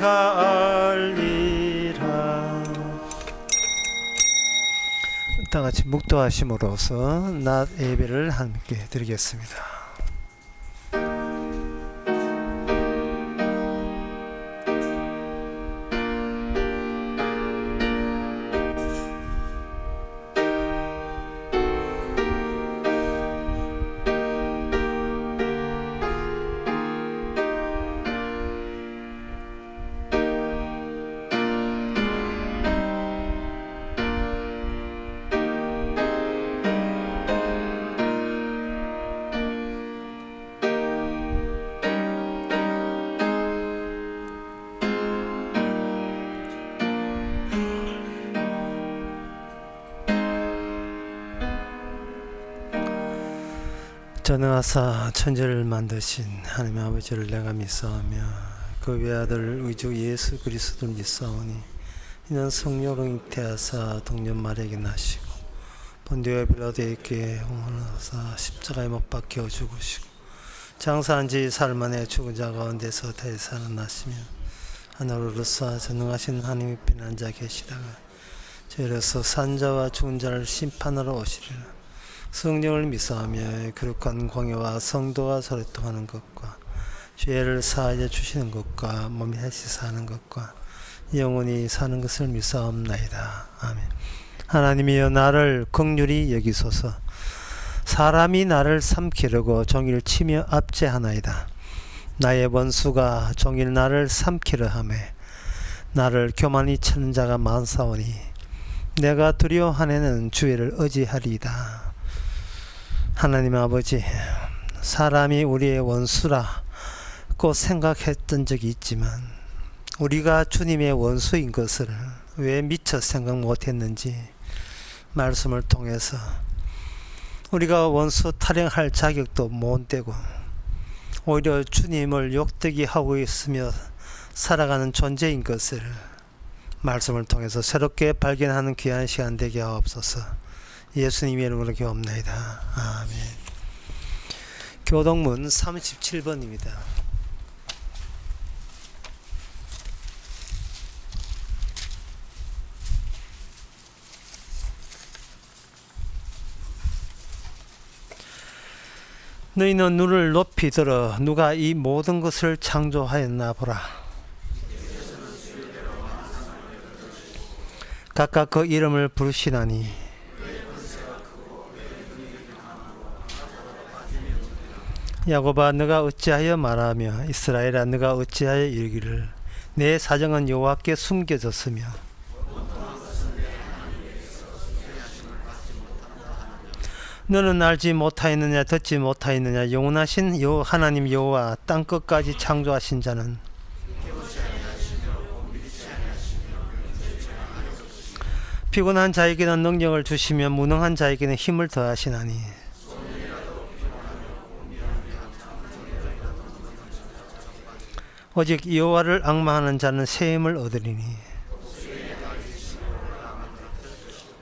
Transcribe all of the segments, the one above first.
내가 알리라. 다 같이 묵도하심으로써 낮 예배를 함께 드리겠습니다. 전능하사 천지를 만드신 하나님 아버지를 내가 믿사오며 그 외아들 우리 주 예수 그리스도를 믿사오니 이는 성령으로 잉태하사 동년 마리아에게 나시고 본디오 빌라도에게 홍하사 십자가에 못 박혀 죽으시고 장사한 지 사흘 만에 죽은 자 가운데서 다시 살아나시며 하늘로서 전능하신 하나님의 편에 앉아 계시다가 저희로서 산자와 죽은 자를 심판하러 오시리라. 성령을 믿사오며 거룩한 공예와 성도가 서로 통하는 것과 죄를 사하여 주시는 것과 몸이 다시 사는 것과 영원히 사는 것을 믿사옵나이다. 아멘. 하나님이여 나를 긍휼히 여기소서. 사람이 나를 삼키려고 종일 치며 압제하나이다. 나의 원수가 종일 나를 삼키려 하매 나를 교만히 치는 자가 많사오니 내가 두려워하네는 주의를 의지하리이다. 하나님 아버지, 사람이 우리의 원수라고 생각했던 적이 있지만 우리가 주님의 원수인 것을 왜 미처 생각 못했는지 말씀을 통해서 우리가 원수 타령할 자격도 못 되고 오히려 주님을 욕되게 하고 있으며 살아가는 존재인 것을 말씀을 통해서 새롭게 발견하는 귀한 시간 되게 하옵소서. 예수님의 이름으로 기도합나이다. 아멘. 교동문 37번입니다. 너희는 눈을 높이 들어 누가 이 모든 것을 창조하였나 보라. 각각 그 이름을 부르시나니 야곱아 너가 어찌하여 말하며 이스라엘아 너가 어찌하여 이르기를 내 사정은 여호와께 숨겨졌으며 너는 알지 못하였느냐 듣지 못하였느냐 영원하신 하나님 여호와 땅끝까지 창조하신 자는 피곤한 자에게는 능력을 주시며 무능한 자에게는 힘을 더하시나니 오직 여호와를 앙망하는 자는 새 힘을 얻으리니.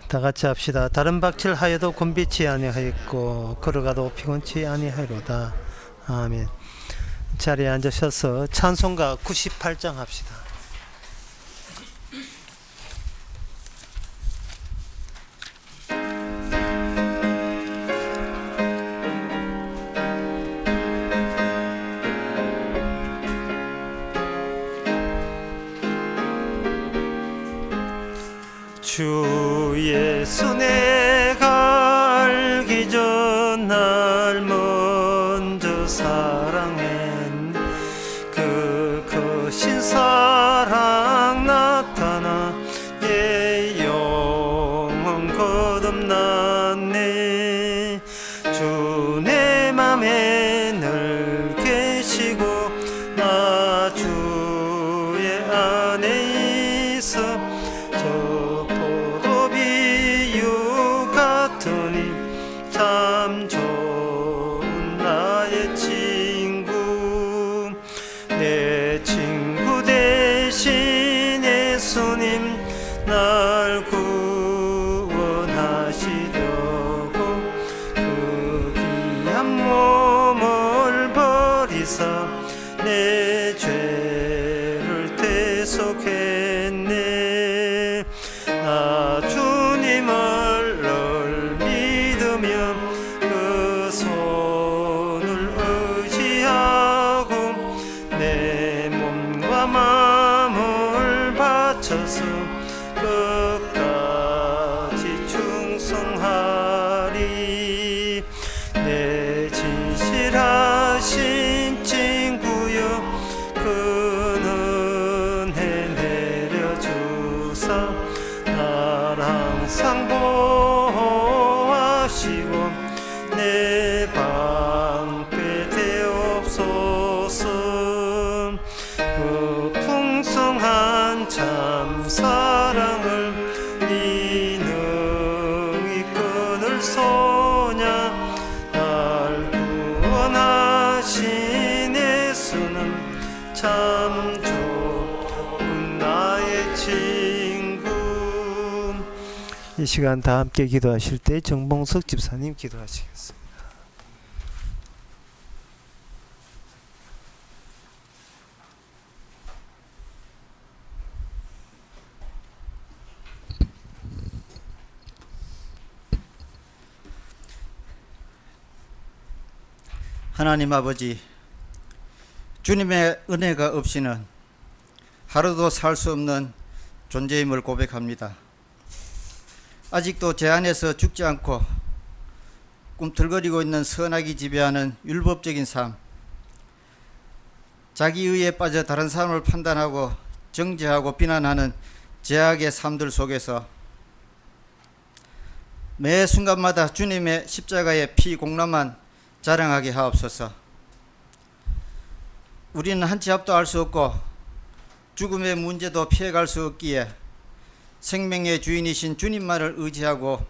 다 같이 합시다. 다른 박질 하여도 곤비치 아니하였고 걸어가도 피곤치 아니하리로다. 아멘. 자리에 앉으셔서 찬송가 98장 합시다. 주 예수 내가 알기 전 날 먼저 사랑한 그 크신 사랑 나타나 내 영혼 거듭났네. 주 내 맘에 늘 계시고 나 주의 안에 있어 참 좋은 나의 친구 내 친구 대신 예수님 날 구원하시려고 그 귀한 몸을 버리사 내 죄를 예수 끝까지 충성하리. 내 진실하신 친구여 그 은혜 내려주사 날 항상 보호하시고 내 방패 되옵소서. 그 풍성한 참 사랑을 이능히 끊을 소냐. 날 구원하신 예수는 참 좋은 나의 친구. 이 시간 다 함께 기도하실 때 정봉석 집사님 기도하시겠습니다. 하나님 아버지, 주님의 은혜가 없이는 하루도 살 수 없는 존재임을 고백합니다. 아직도 제 안에서 죽지 않고 꿈틀거리고 있는 선악이 지배하는 율법적인 삶, 자기의에 빠져 다른 사람을 판단하고 정죄하고 비난하는 죄악의 삶들 속에서 매 순간마다 주님의 십자가의 피 공로만 자랑하게 하옵소서. 우리는 한 치 앞도 알 수 없고 죽음의 문제도 피해갈 수 없기에 생명의 주인이신 주님만을 의지하고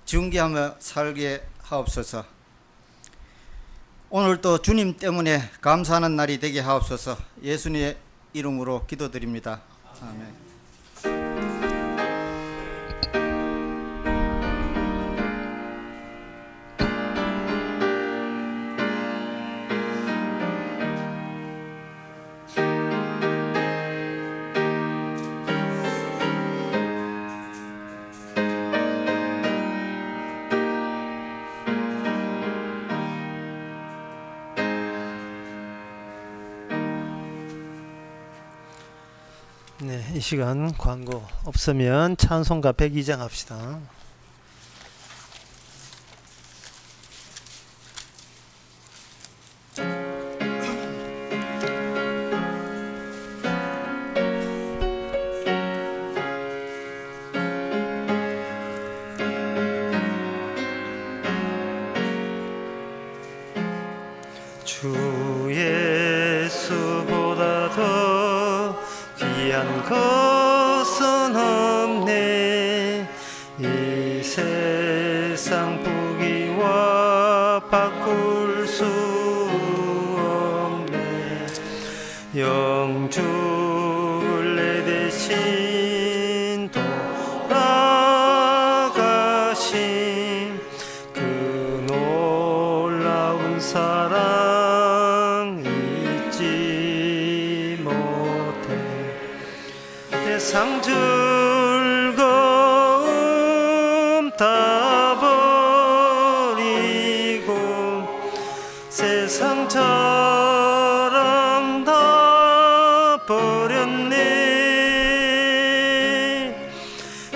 증거하며 살게 하옵소서. 오늘도 주님 때문에 감사하는 날이 되게 하옵소서. 예수님의 이름으로 기도드립니다. 아멘. 네, 이 시간 광고 없으면 찬송가 102장 합시다. 주 예수보다 더 귀한 것은 없네. 이 세상 부귀와 바꿀 수 없네. 영주를 내 대신 돌아가신 그 놀라운 사랑 잊지 못해. 세상 즐거움 다 버리고 세상 자랑 다 버렸네.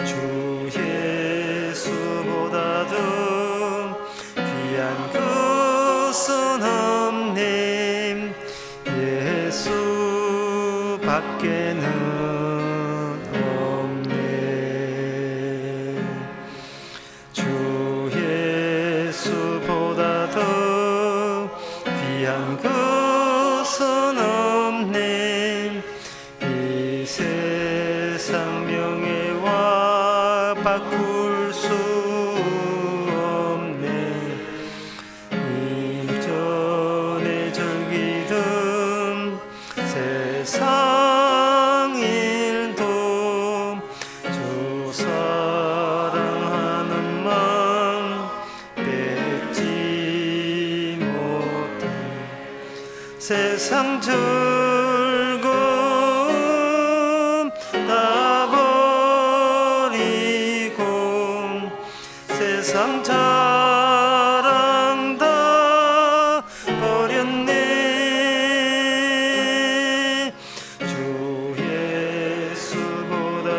주 예수보다도 귀한 것은 없네. 예수 밖에는 귀한 것은 없네. 이 세상 명예와 바꿀 수 없네. 이전에 즐기던 세상 일도 주 사랑하는 마음 뺏지 못해. 세상 즐거움 다 버리고 세상 자랑 다 버렸네. 주 예수보다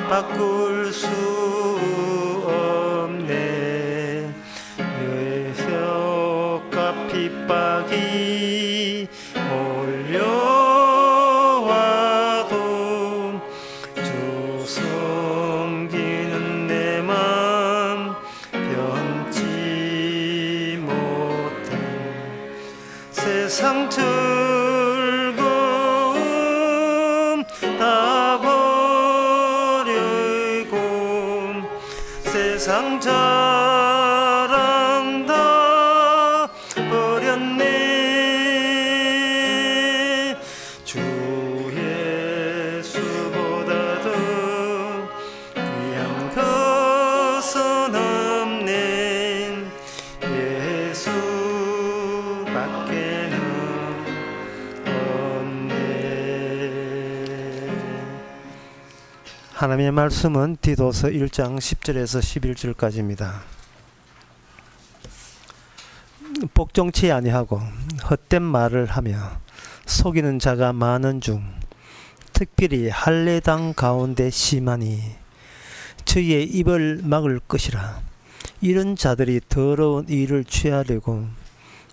바꿀 수 없네. 유혹과 핍박이 몰려와도 주 섬기는 내 맘 변치 못해. 세상 즐거움 다 버리고 세상 자랑 다 버렸네. 주 예수보다도 귀한 것은 없네. 예수밖에는 없네. 하나님의 말씀은 디도서 1장 10절에서 11절까지입니다. 복종치 아니하고 헛된 말을 하며 속이는 자가 많은 중 특별히 할례당 가운데 심하니 저희의 입을 막을 것이라. 이런 자들이 더러운 일을 취하려고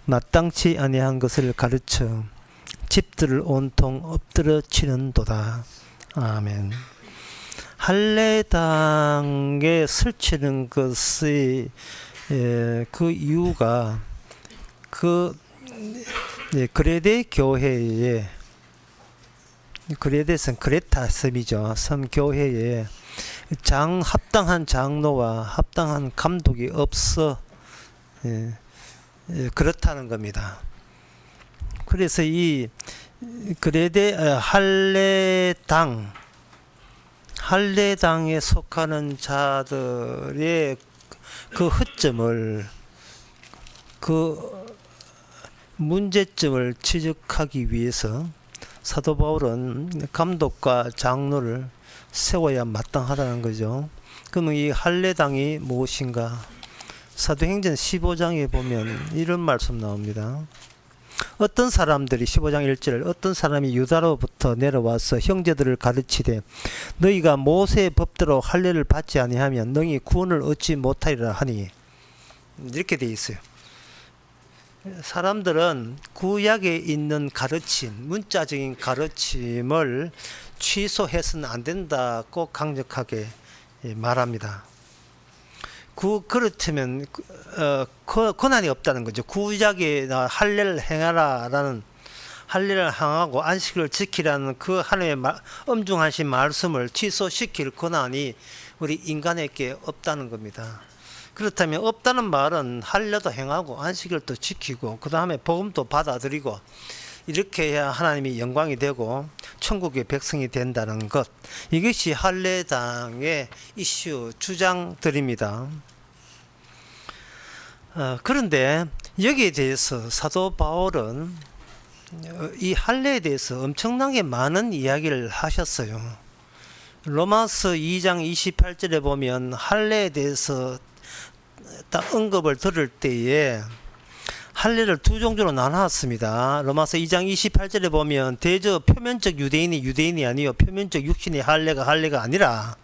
마땅치 아니한 것을 가르쳐 집들을 온통 엎드려 치는도다. 아멘. 할례당에 설치는 것의 그 이유가 그레데 교회에, 그레데는 그레타 섬이죠. 섬 교회에 합당한 장로와 합당한 감독이 없어 그렇다는 겁니다. 그래서 이 그레데 할례당에 속하는 자들의 그 허점을, 그 문제점을 지적하기 위해서 사도 바울은 감독과 장로를 세워야 마땅하다는 거죠. 그러면 이 할례당이 무엇인가? 사도행전 15장에 보면 이런 말씀 나옵니다. 어떤 사람들이 15장 1절, 어떤 사람이 유다로부터 내려와서 형제들을 가르치되 너희가 모세의 법대로 할례를 받지 아니하면 너희 구원을 얻지 못하리라 하니, 이렇게 돼 있어요. 사람들은 구약에 있는 가르침, 문자적인 가르침을 취소해서는 안 된다고 강력하게 말합니다. 그렇다면 권한이 없다는 거죠. 구약에 할례를 행하라라는, 할례를 행하고 안식을 지키라는 그 하나님의 엄중하신 말씀을 취소시킬 권한이 우리 인간에게 없다는 겁니다. 그렇다면 없다는 말은 할례도 행하고 안식일도 지키고 그 다음에 복음도 받아들이고 이렇게 해야 하나님이 영광이 되고 천국의 백성이 된다는 것, 이것이 할례당의 이슈 주장들입니다. 그런데 여기에 대해서 사도 바울은 이 할례에 대해서 엄청나게 많은 이야기를 하셨어요. 로마서 2장 28절에 보면 할례에 대해서 딱 언급을 들을 때에 할례를 두 종류로 나눴습니다. 로마서 2장 28절에 보면 대저 표면적 유대인이 아니요 표면적 육신의 할례가 아니라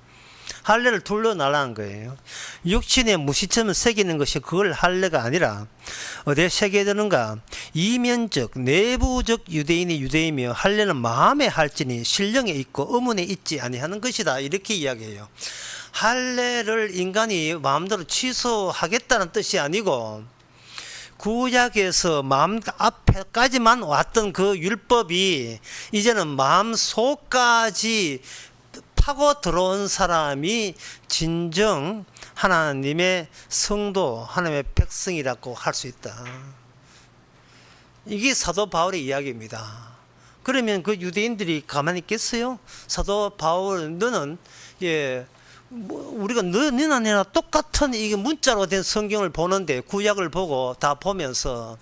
할례를 둘로 나누는 거예요. 육신의 무시점을 새기는 것이 그걸 할례가 아니라 어디에 새겨야 되는가? 이면적 내부적 유대인이 유대이며 할례는 마음에 할지니 신령에 있고 의문에 있지 아니하는 것이다. 이렇게 이야기해요. 할례를 인간이 마음대로 취소하겠다는 뜻이 아니고 구약에서 마음 앞에까지만 왔던 그 율법이 이제는 마음 속까지 파고 들어온 사람이 진정 하나님의 성도, 하나님의 백성이라고 할 수 있다. 이게 사도 바울의 이야기입니다. 그러면 그 유대인들이 가만히 있겠어요? 사도 바울, 너는 우리가 너나 내나 똑같은 이게 문자로 된 성경을 보는데, 구약을 보고 다 보면서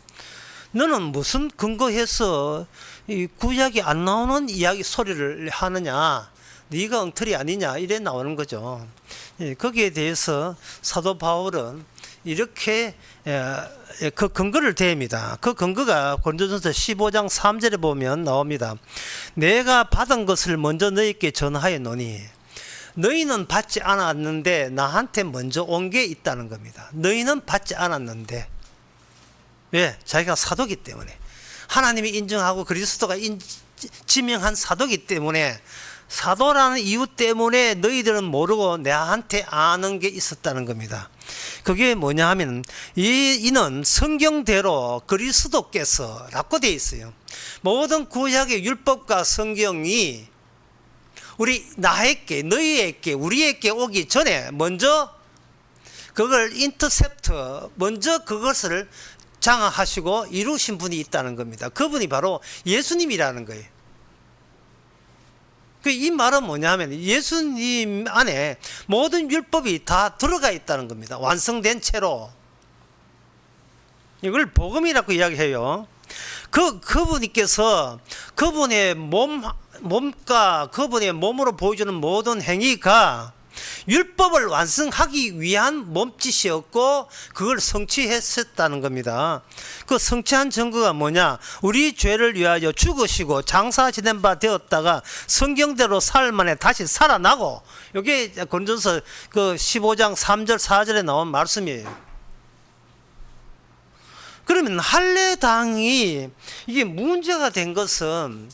너는 무슨 근거해서 이 구약이 안 나오는 이야기 소리를 하느냐? 네가 엉터리 아니냐? 이래 나오는 거죠. 거기에 대해서 사도 바울은 이렇게 그 근거를 대입니다. 그 근거가 고린도전서 15장 3절에 보면 나옵니다. 내가 받은 것을 먼저 너희께 전하였노니 너희는 받지 않았는데 나한테 먼저 온 게 있다는 겁니다. 너희는 받지 않았는데. 왜? 자기가 사도기 때문에. 하나님이 인정하고 그리스도가 지명한 사도기 때문에, 사도라는 이유 때문에 너희들은 모르고 나한테 아는 게 있었다는 겁니다. 그게 뭐냐 하면, 이는 성경대로 그리스도께서 라고 되어 있어요. 모든 구약의 율법과 성경이 나에게, 너희에게, 우리에게 오기 전에 먼저 그걸 인터셉트, 먼저 그것을 장악하시고 이루신 분이 있다는 겁니다. 그분이 바로 예수님이라는 거예요. 이 말은 뭐냐 하면, 예수님 안에 모든 율법이 다 들어가 있다는 겁니다. 완성된 채로. 이걸 복음이라고 이야기해요. 그분께서 그분의 몸과 그분의 몸으로 보여주는 모든 행위가 율법을 완성하기 위한 몸짓이었고, 그걸 성취했었다는 겁니다. 그 성취한 증거가 뭐냐? 우리 죄를 위하여 죽으시고 장사 지낸 바 되었다가 성경대로 사흘 만에 다시 살아나고, 이게 고린도서 그 15장 3절 4절에 나온 말씀이에요. 그러면 할례당이 이게 문제가 된 것은,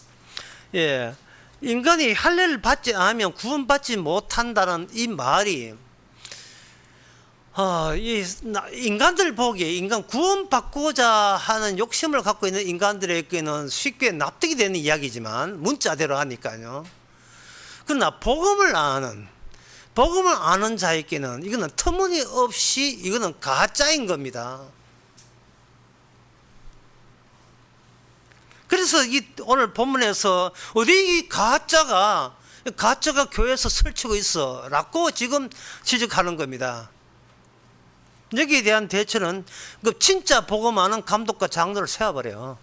인간이 할례를 받지 않으면 구원받지 못한다는 이 말이, 인간들 보기에, 인간 구원받고자 하는 욕심을 갖고 있는 인간들에게는 쉽게 납득이 되는 이야기지만, 문자대로 하니까요. 그러나 복음을 아는 자에게는 이거는 터무니없이 이거는 가짜인 겁니다. 그래서 오늘 본문에서 어디 이 가짜가 교회에서 설치고 있어 라고 지금 지적하는 겁니다. 여기에 대한 대처는 그 진짜 복음하는 감독과 장로를 세워버려요.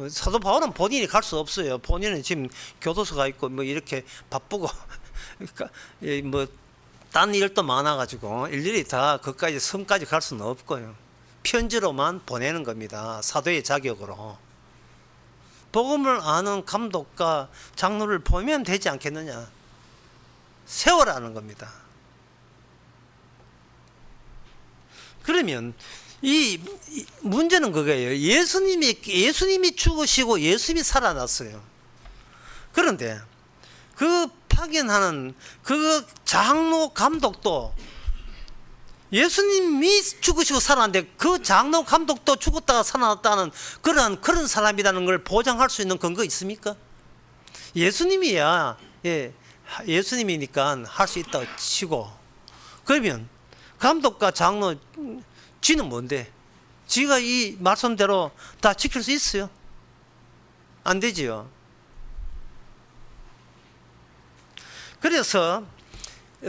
사도 바울은 본인이 갈 수 없어요. 본인은 지금 교도소가 있고 이렇게 바쁘고 딴 일도 많아가지고 일일이 다 거기까지 섬까지 갈 수는 없고요. 편지로만 보내는 겁니다. 사도의 자격으로. 복음을 아는 감독과 장로를 보면 되지 않겠느냐. 세워라는 겁니다. 그러면 이 문제는 그거예요. 예수님이 죽으시고 예수님이 살아났어요. 그런데 그 파견하는 그 장로 감독도 예수님이 죽으시고 살아났는데 그 장로 감독도 죽었다가 살아났다는 그런 사람이라는 걸 보장할 수 있는 근거 있습니까? 예수님이야, 예수님이니까 할 수 있다고 치고, 그러면 감독과 장로 지는 뭔데? 지가 이 말씀대로 다 지킬 수 있어요? 안 되지요. 그래서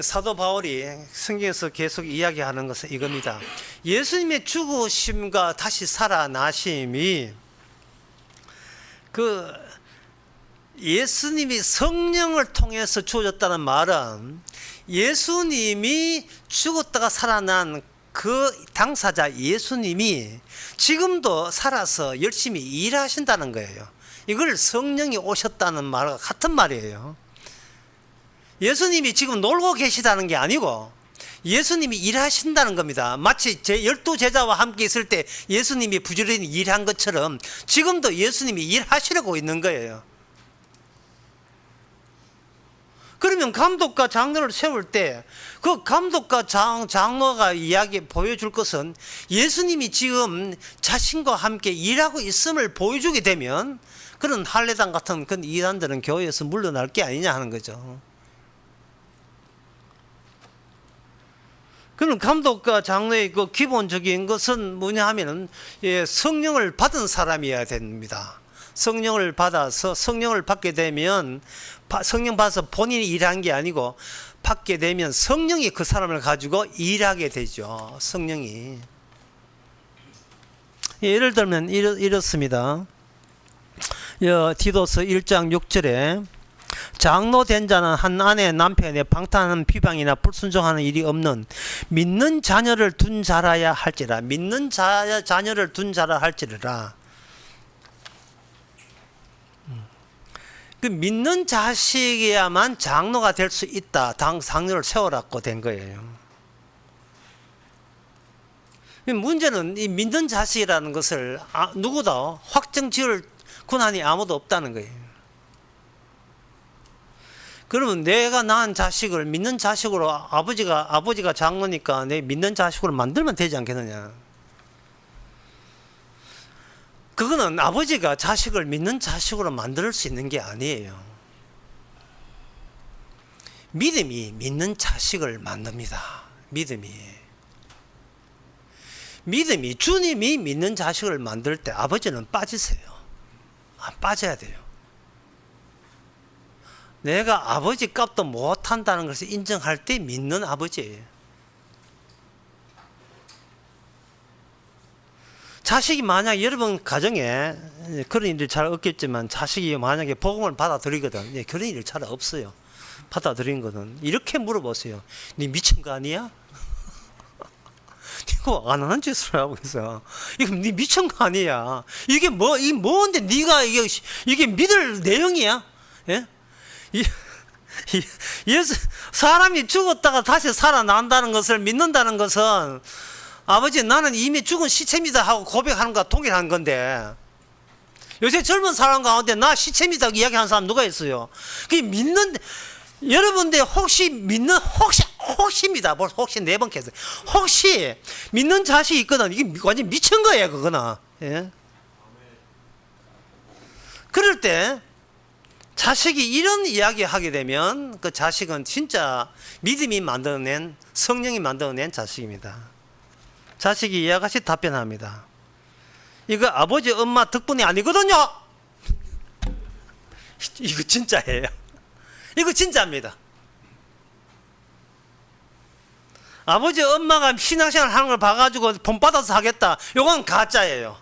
사도 바울이 성경에서 계속 이야기하는 것은 이겁니다. 예수님의 죽으심과 다시 살아나심이, 예수님이 성령을 통해서 주어졌다는 말은 예수님이 죽었다가 살아난 그 당사자 예수님이 지금도 살아서 열심히 일하신다는 거예요. 이걸 성령이 오셨다는 말과 같은 말이에요. 예수님이 지금 놀고 계시다는 게 아니고 예수님이 일하신다는 겁니다. 마치 제 12제자와 함께 있을 때 예수님이 부지런히 일한 것처럼 지금도 예수님이 일하시려고 있는 거예요. 그러면 감독과 장로를 세울 때 그 감독과 장로가 보여줄 것은 예수님이 지금 자신과 함께 일하고 있음을 보여주게 되면 그런 할례당 같은 그런 이단들은 교회에서 물러날 게 아니냐 하는 거죠. 그럼 감독과 장로의 그 기본적인 것은 뭐냐 하면은 성령을 받은 사람이어야 됩니다. 성령을 받게 되면 성령 받아서 본인이 일한 게 아니고 받게 되면 성령이 그 사람을 가지고 일하게 되죠. 성령이. 예를 들면 이렇습니다. 디도서 1장 6절에 장로 된 자는 한 아내 남편의 방탕하는 비방이나 불순종하는 일이 없는 믿는 자녀를 둔 자라야 할지라. 믿는 자녀를 둔 자라 할지라. 그 믿는 자식이야만 장로가 될 수 있다. 장로를 세워라고 된 거예요. 문제는 이 믿는 자식이라는 것을 누구도 확정 지을 권한이 아무도 없다는 거예요. 그러면 내가 낳은 자식을 믿는 자식으로 아버지가 장로니까 내 믿는 자식으로 만들면 되지 않겠느냐. 그거는 아버지가 자식을 믿는 자식으로 만들 수 있는 게 아니에요. 믿음이 믿는 자식을 만듭니다. 믿음이 주님이 믿는 자식을 만들 때 아버지는 빠지세요. 빠져야 돼요. 내가 아버지 값도 못한다는 것을 인정할 때 믿는 아버지예요. 자식이 만약 여러분 가정에 그런 일이 잘 없겠지만 자식이 만약에 복음을 받아들이거든. 그런 일이 잘 없어요. 받아들인 거는 이렇게 물어보세요. 니 미친 거 아니야? 이거 안 하는 짓을 하고 있어. 이거 니 미친 거 아니야? 이게 뭔데 니가 이게 믿을 내용이야? 예? 예수 사람이 죽었다가 다시 살아난다는 것을 믿는다는 것은 아버지 나는 이미 죽은 시체입니다 하고 고백하는 것과 동일한 건데 요새 젊은 사람 가운데 나 시체입니다 이야기하는 사람 누가 있어요? 그게 믿는 여러분들 혹시입니다. 혹시 4번 했어요. 혹시 믿는 자식이 있거든. 이게 완전 미친 거예요 그거는. 예? 그럴 때 자식이 이런 이야기 하게 되면 그 자식은 진짜 믿음이 만들어낸 성령이 만들어낸 자식입니다. 자식이 이와 같이 답변합니다. 이거 아버지 엄마 덕분이 아니거든요. 이거 진짜예요. 이거 진짜입니다. 아버지 엄마가 신앙생활 하는 걸 봐가지고 돈 받아서 하겠다. 이건 가짜예요.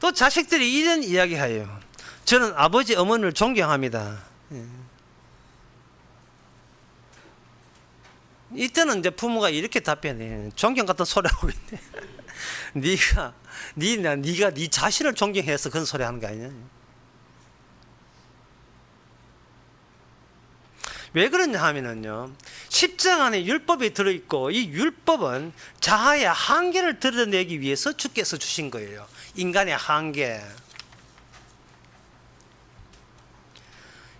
또 자식들이 이런 이야기해요. 저는 아버지 어머니를 존경합니다. 이때는 이제 부모가 이렇게 답변해. 존경 같은 소리 하고 있네. 네가 네 자신을 존경해서 그런 소리 하는 거 아니냐? 왜 그러냐 하면은요, 십자가 안에 율법이 들어있고 이 율법은 자아의 한계를 드러내기 위해서 주께서 주신 거예요. 인간의 한계.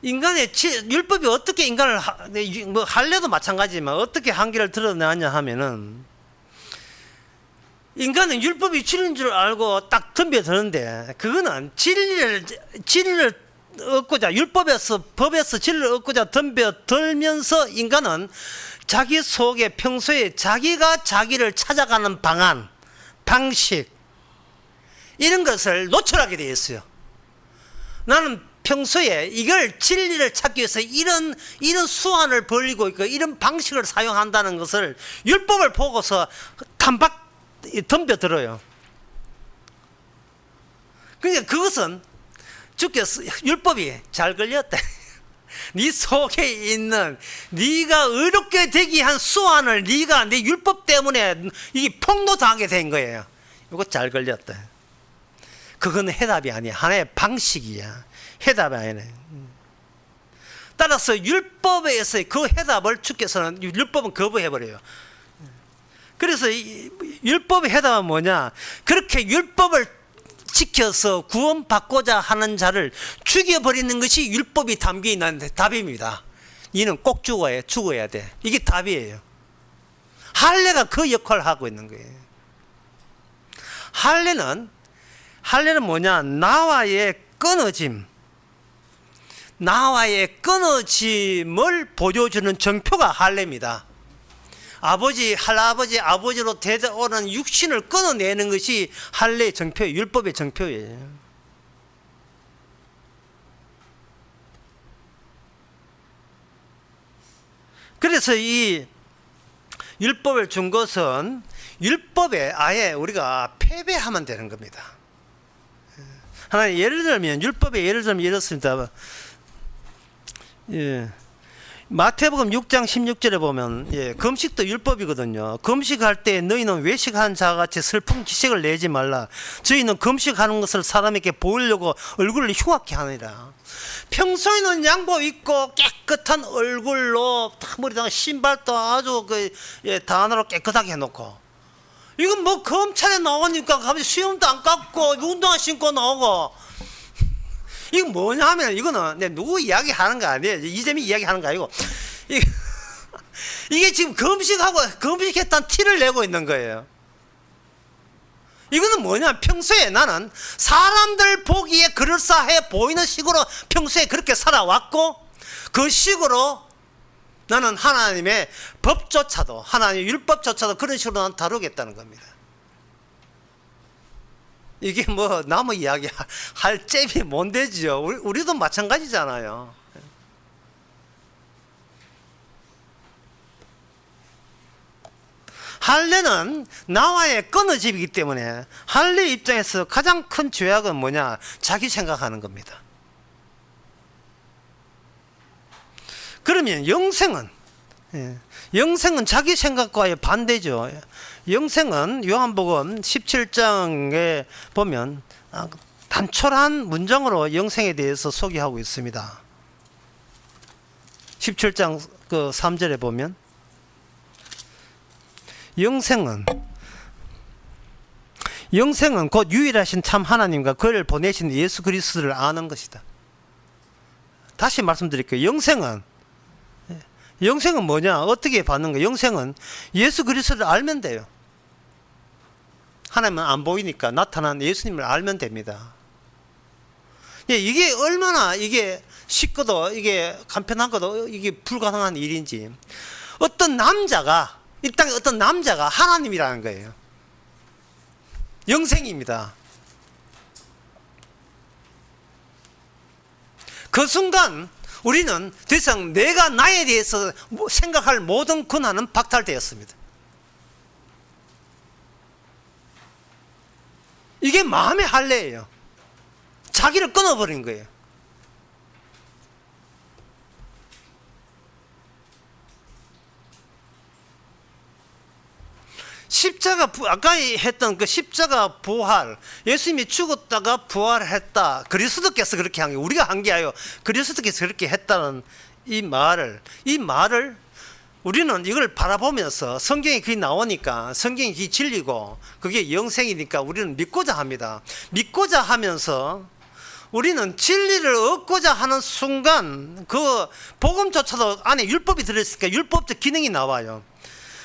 율법이 어떻게 인간을 할례도 마찬가지지만 어떻게 한계를 드러내냐 하면은 인간은 율법이 진리인 줄 알고 딱 덤벼드는데 그거는 진리를 얻고자 법에서 진리를 얻고자 덤벼들면서 인간은 자기 속에 평소에 자기가 자기를 찾아가는 방식 이런 것을 노출하게 되어 있어요. 나는 평소에 이걸 진리를 찾기 위해서 이런 수완을 벌이고 있고 이런 방식을 사용한다는 것을 율법을 보고서 덤벼들어요. 그러니까 그것은 주께서 율법이 잘 걸렸다. 네 속에 있는 네가 의롭게 되기 위한 수완을 네가 네 율법 때문에 이게 폭로당하게 된 거예요. 이거 잘 걸렸다. 그건 해답이 아니야. 하나의 방식이야. 해답이 아니네. 따라서 율법에서의 그 해답을 주께서는 율법은 거부해버려요. 그래서 율법의 해답은 뭐냐? 그렇게 율법을 지켜서 구원받고자 하는 자를 죽여버리는 것이 율법이 담겨있는 답입니다. 이는 꼭 죽어야 돼. 이게 답이에요. 할례가 그 역할을 하고 있는 거예요. 할례는 뭐냐? 나와의 끊어짐을 보여주는 정표가 할례입니다. 할아버지, 아버지로 되어오는 육신을 끊어내는 것이 할례의 정표예요. 율법의 정표예요. 그래서 이 율법을 준 것은 율법에 아예 우리가 패배하면 되는 겁니다. 율법에 예를 들면 이렇습니다. 마태복음 6장 16절에 보면 금식도 율법이거든요. 금식할 때 너희는 외식한 자같이 슬픈 기색을 내지 말라. 저희는 금식하는 것을 사람에게 보이려고 얼굴을 흉악게 하느니라. 평소에는 양복 입고 깨끗한 얼굴로 머리다가 신발도 아주 단어로 깨끗하게 해놓고, 이건 뭐 검찰에 나오니까 갑자기 수염도 안 깎고 운동화 신고 나오고, 이건 뭐냐 하면, 이거는 누구 이야기하는 거 아니에요. 이재명 이야기하는 거 아니고, 이게 지금 금식했다는 티를 내고 있는 거예요. 이거는 뭐냐, 평소에 나는 사람들 보기에 그럴싸해 보이는 식으로 평소에 그렇게 살아왔고, 그 식으로 나는 하나님의 법조차도, 하나님의 율법조차도 그런 식으로 난 다루겠다는 겁니다. 이게 뭐 남의 이야기 할 잽이 뭔데지요. 우리도 마찬가지잖아요. 할례는 나와의 끊어짐이기 때문에 할례 입장에서 가장 큰 죄악은 뭐냐? 자기 생각하는 겁니다. 그러면 영생은 자기 생각과의 반대죠. 영생은 요한복음 17장에 보면 단촐한 문장으로 영생에 대해서 소개하고 있습니다. 17장 3절에 보면 영생은 곧 유일하신 참 하나님과 그를 보내신 예수 그리스도를 아는 것이다. 다시 말씀드릴게요. 영생은 뭐냐? 어떻게 받는 거예요? 영생은 예수 그리스도를 알면 돼요. 하나님은 안 보이니까 나타난 예수님을 알면 됩니다. 이게 얼마나 이게 쉽고도 이게 간편하고도 이게 불가능한 일인지, 어떤 남자가, 이 땅에 어떤 남자가 하나님이라는 거예요. 영생입니다. 그 순간 우리는 더 이상 내가 나에 대해서 생각할 모든 권한은 박탈되었습니다. 이게 마음의 할례예요. 자기를 끊어버린 거예요. 아까 했던 그 십자가 부활, 예수님이 죽었다가 부활했다, 그리스도께서 그렇게 한 게, 우리가 한 게 아니고 그리스도께서 그렇게 했다는 이 말을 우리는 이걸 바라보면서, 성경에 그게 나오니까, 성경이 그게 진리고 그게 영생이니까 우리는 믿고자 합니다. 믿고자 하면서 우리는 진리를 얻고자 하는 순간 그 복음조차도 안에 율법이 들어있으니까 율법적 기능이 나와요.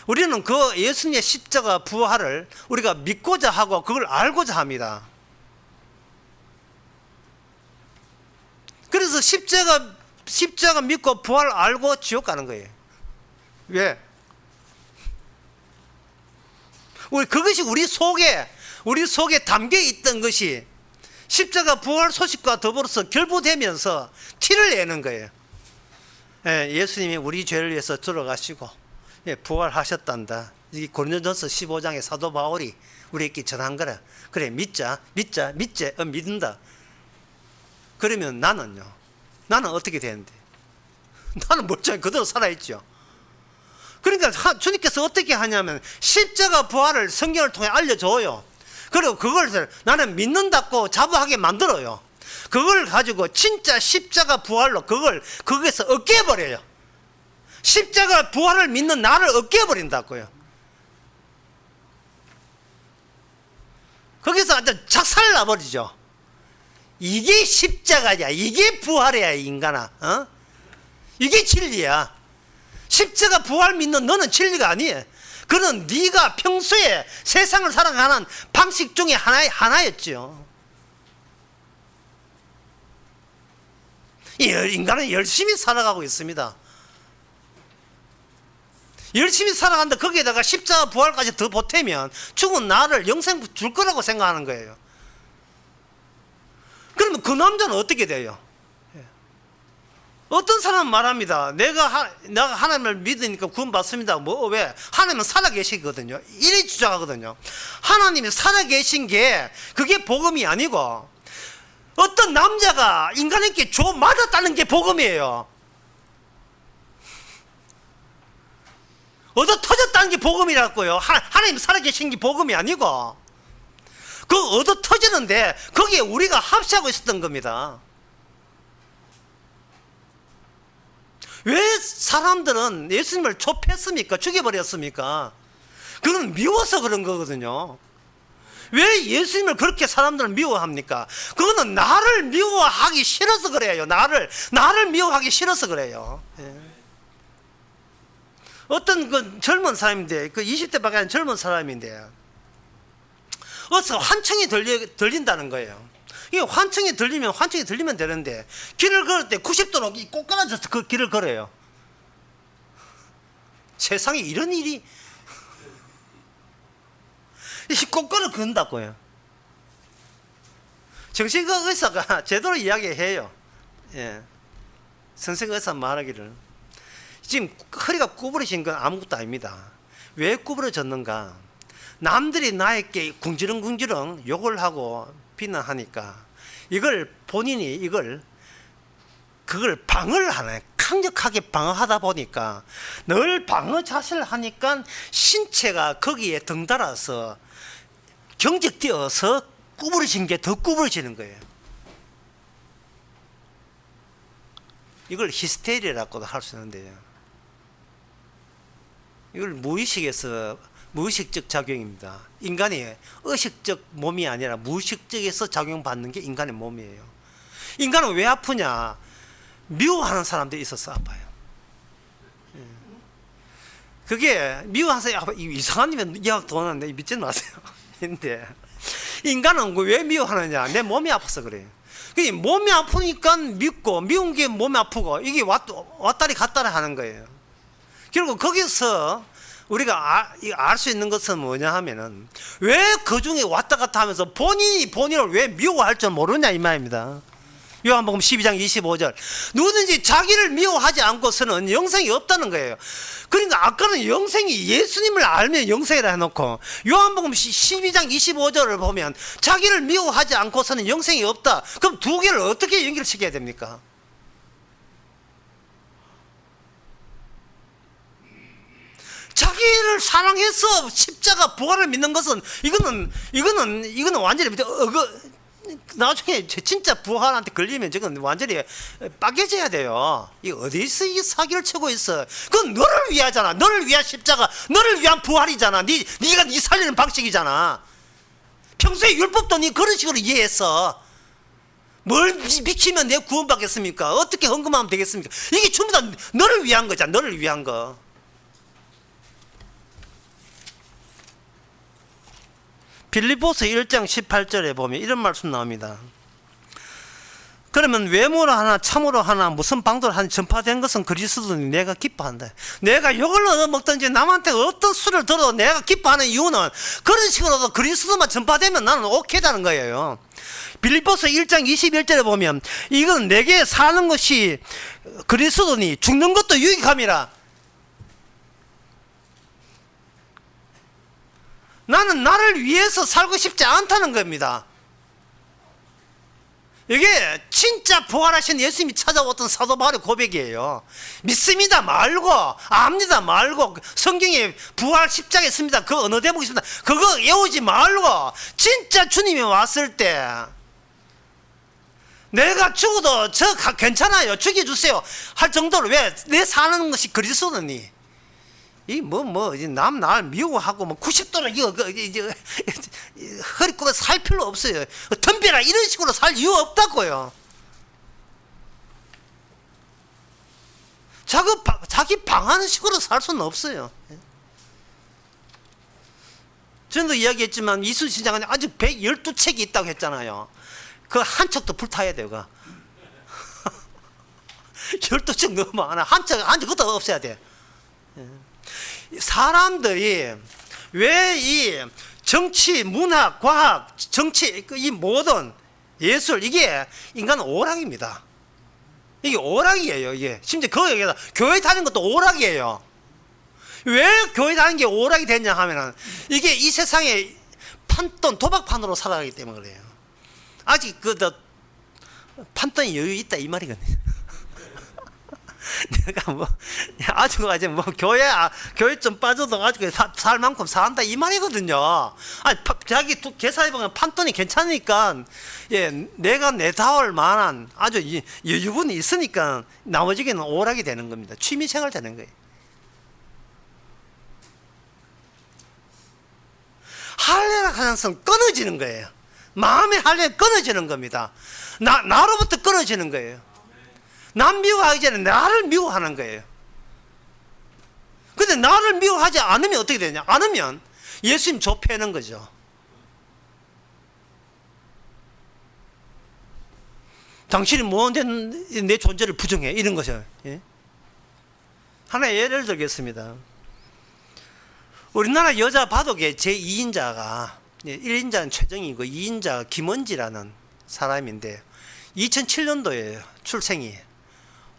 우리는 그 예수님의 십자가 부활을 우리가 믿고자 하고 그걸 알고자 합니다. 그래서 십자가 믿고 부활 알고 지옥 가는 거예요. 왜? 그것이 우리 속에 담겨 있던 것이 십자가 부활 소식과 더불어서 결부되면서 티를 내는 거예요. 예수님이 우리 죄를 위해서 들어가시고 부활하셨단다. 이게 고린도전서 15장의 사도 바울이 우리에게 전한 거라. 그래, 믿자, 믿는다. 그러면 나는 어떻게 되는데? 나는 멀쩡히 그대로 살아있죠. 그러니까 주님께서 어떻게 하냐면 십자가 부활을 성경을 통해 알려줘요. 그리고 그걸 나는 믿는다고 자부하게 만들어요. 그걸 가지고 진짜 십자가 부활로 거기에서 얻게버려요. 십자가 부활을 믿는 나를 얻게버린다고요. 거기서 완전 작살 나버리죠. 이게 십자가야, 이게 부활이야, 이 인간아. 이게 진리야. 십자가 부활 믿는 너는 진리가 아니에요. 그는 네가 평소에 세상을 살아가는 방식 중에 하나였죠. 인간은 열심히 살아가고 있습니다. 열심히 살아간다. 거기에다가 십자가 부활까지 더 보태면 죽은 나를 영생 줄 거라고 생각하는 거예요. 그러면 그 남자는 어떻게 돼요? 어떤 사람은 말합니다. 내가 하나님을 믿으니까 구원받습니다. 왜? 하나님은 살아계시거든요. 이래 주장하거든요. 하나님이 살아계신 게 그게 복음이 아니고 어떤 남자가 인간에게 맞았다는 게 복음이에요. 얻어 터졌다는 게 복음이라고요. 하나님 살아계신 게 복음이 아니고, 그 얻어 터지는데 거기에 우리가 합세하고 있었던 겁니다. 왜 사람들은 예수님을 좁혔습니까? 죽여버렸습니까? 그건 미워서 그런 거거든요. 왜 예수님을 그렇게 사람들은 미워합니까? 그거는 나를 미워하기 싫어서 그래요. 나를 미워하기 싫어서 그래요. 예. 어떤 그 젊은 사람인데, 그 20대밖에 안 젊은 사람인데, 어서 환청이 들린다는 거예요. 이게 환청이 들리면 되는데, 길을 걸을 때 90도로 꼭 끊어져서 그 길을 걸어요. 세상에 이런 일이, 이 꽃걸을 건다고요. 정신과 의사가 제대로 이야기해요. 예. 선생 의사 말하기를, 지금 허리가 구부러진 건 아무것도 아닙니다. 왜 구부러졌는가? 남들이 나에게 궁지렁궁지렁 욕을 하고 비난하니까 본인이 그걸 방어를 하네. 강력하게 방어하다 보니까, 늘 방어 자세를 하니까 신체가 거기에 덩달아서 경직되어서 구부러진 게 더 구부러지는 거예요. 이걸 히스테리라고도 할 수 있는데요. 이걸 무의식적 작용입니다. 인간이 의식적 몸이 아니라 무의식적에서 작용받는 게 인간의 몸이에요. 인간은 왜 아프냐? 미워하는 사람들이 있어서 아파요. 그게 미워하는 사람이 아파. 이상한 일은 이야기 도는데 믿지 마세요. 근데 인간은 왜 미워하느냐? 내 몸이 아파서 그래요. 몸이 아프니까 밉고, 미운 게 몸이 아프고, 이게 왔다리 갔다리 하는 거예요. 결국 거기서 우리가 알 수 있는 것은 뭐냐 하면은, 왜 그 중에 왔다 갔다 하면서 본인을 왜 미워할 줄 모르냐 이 말입니다. 요한복음 12장 25절, 누구든지 자기를 미워하지 않고서는 영생이 없다는 거예요. 그러니까 아까는 영생이 예수님을 알면 영생이라 해놓고, 요한복음 12장 25절을 보면 자기를 미워하지 않고서는 영생이 없다. 그럼 두 개를 어떻게 연결시켜야 됩니까? 자기를 사랑해서 십자가 부활을 믿는 것은 이거는 완전히 나중에 진짜 부활한테 걸리면 저건 완전히 빠개져야 돼요. 이 어디서 이 사기를 치고 있어? 그건 너를 위하잖아. 너를 위한 십자가, 너를 위한 부활이잖아. 네가 네 살리는 방식이잖아. 평소에 율법도 네 그런 식으로 이해했어. 뭘 비키면 내 구원받겠습니까? 어떻게 헌금하면 되겠습니까? 이게 전부 다 너를 위한 거잖아. 너를 위한 거. 빌립보서 1장 18절에 보면 이런 말씀 나옵니다. 그러면 외모로 하나 참으로 하나 무슨 방도로 하나 전파된 것은 그리스도니 내가 기뻐한다. 내가 욕을 얻어먹든지 남한테 어떤 수를 들어도 내가 기뻐하는 이유는 그런 식으로 그리스도만 전파되면 나는 오케이다는 거예요. 빌립보서 1장 21절에 보면 이건 내게 사는 것이 그리스도니 죽는 것도 유익함이라. 나는 나를 위해서 살고 싶지 않다는 겁니다. 이게 진짜 부활하신 예수님이 찾아왔던 사도 바울의 고백이에요. 믿습니다 말고, 압니다 말고, 성경에 부활 십자가에 있습니다. 그 어느 대목이 있습니다. 그거 외우지 말고, 진짜 주님이 왔을 때 내가 죽어도 괜찮아요, 죽여주세요 할 정도로, 왜 내 사는 것이 그리스도니, 날 미워하고 90도로 허리 꿇어 살 필요 없어요. 덤벼라 이런 식으로 살 이유 없다고요. 자기 방하는 식으로 살 수는 없어요. 전도 이야기했지만 이순신 장관이 아직 112책이 있다고 했잖아요. 그 한 척도 불타야 돼요. 그 12책 너무 많아. 한 척 그것도 없어야 돼. 사람들이 왜 이 정치, 문학, 과학, 정치, 이 모든 예술, 이게 인간은 오락입니다. 이게 오락이에요. 이게 심지어 거기에다 교회 다니는 것도 오락이에요. 왜 교회 다니는 게 오락이 됐냐 하면은 이게 이 세상에 판돈, 도박판으로 살아가기 때문에 그래요. 아직 판돈이 여유 있다 이 말이거든요. 내가 뭐 아주 뭐 교회 좀 빠져도 아주 살 만큼 산다 이 말이거든요. 아니 자기 계산해 보면 판돈이 괜찮으니까 예 내가 내다올 만한 아주 여유분이 있으니까 나머지게는 오락이 되는 겁니다. 취미생활 되는 거예요. 할례라 가능성 끊어지는 거예요. 마음의 할례 끊어지는 겁니다. 나로부터 끊어지는 거예요. 남 미워하기 전에 나를 미워하는 거예요. 근데 나를 미워하지 않으면 어떻게 되냐? 않으면 예수님 좁혀는 거죠. 당신이 뭔데 내 존재를 부정해? 이런 거죠. 예? 하나의 예를 들겠습니다. 우리나라 여자 바둑의 제2인자가 1인자는 최정이고 2인자가 김원지라는 사람인데 2007년도에 출생이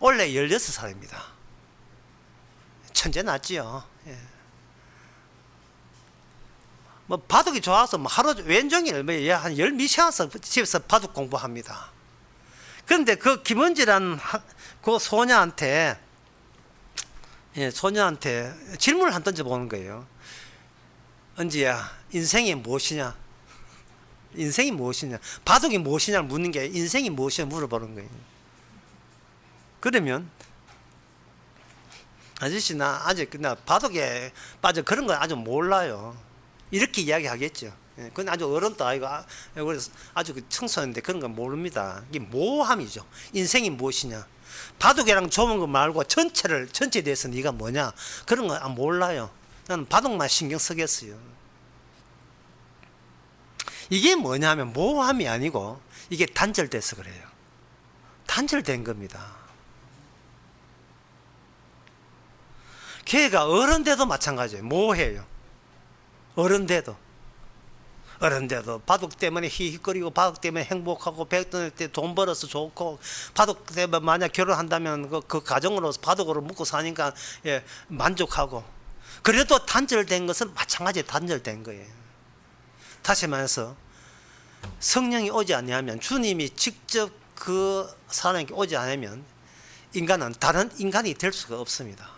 원래 16살입니다. 천재 났지요. 예. 뭐 바둑이 좋아서 뭐 하루 왼종일 한 10미시간씩 집에서 바둑 공부합니다. 그런데 그 김원지라는 그 소녀한테 질문을 한 던져보는 거예요. 은지야, 인생이 무엇이냐? 인생이 무엇이냐? 바둑이 무엇이냐를 묻는 게 인생이 무엇이냐 물어보는 거예요. 그러면 아저씨 나 아직 나 바둑에 빠져 그런 거 아주 몰라요. 이렇게 이야기하겠죠. 그건 아주 어른도 아니고 그래서 아주 청소년인데 그런 건 모릅니다. 이게 모함이죠. 인생이 무엇이냐? 바둑이랑 좋은 거 말고 전체에 대해서 네가 뭐냐? 그런 거 몰라요. 나는 바둑만 신경 쓰겠어요. 이게 뭐냐면 모함이 아니고 이게 단절돼서 그래요. 단절된 겁니다. 걔가 어른돼도 마찬가지예요. 뭐해요? 어른돼도 바둑 때문에 히히거리고 바둑 때문에 행복하고 백돈 때 돈 벌어서 좋고 바둑 때문에 만약 결혼한다면 그 가정으로 바둑으로 묵고 사니까 예, 만족하고 그래도 단절된 것은 마찬가지로 단절된 거예요. 다시 말해서 성령이 오지 아니하면 주님이 직접 그 사람에게 오지 않으면 인간은 다른 인간이 될 수가 없습니다.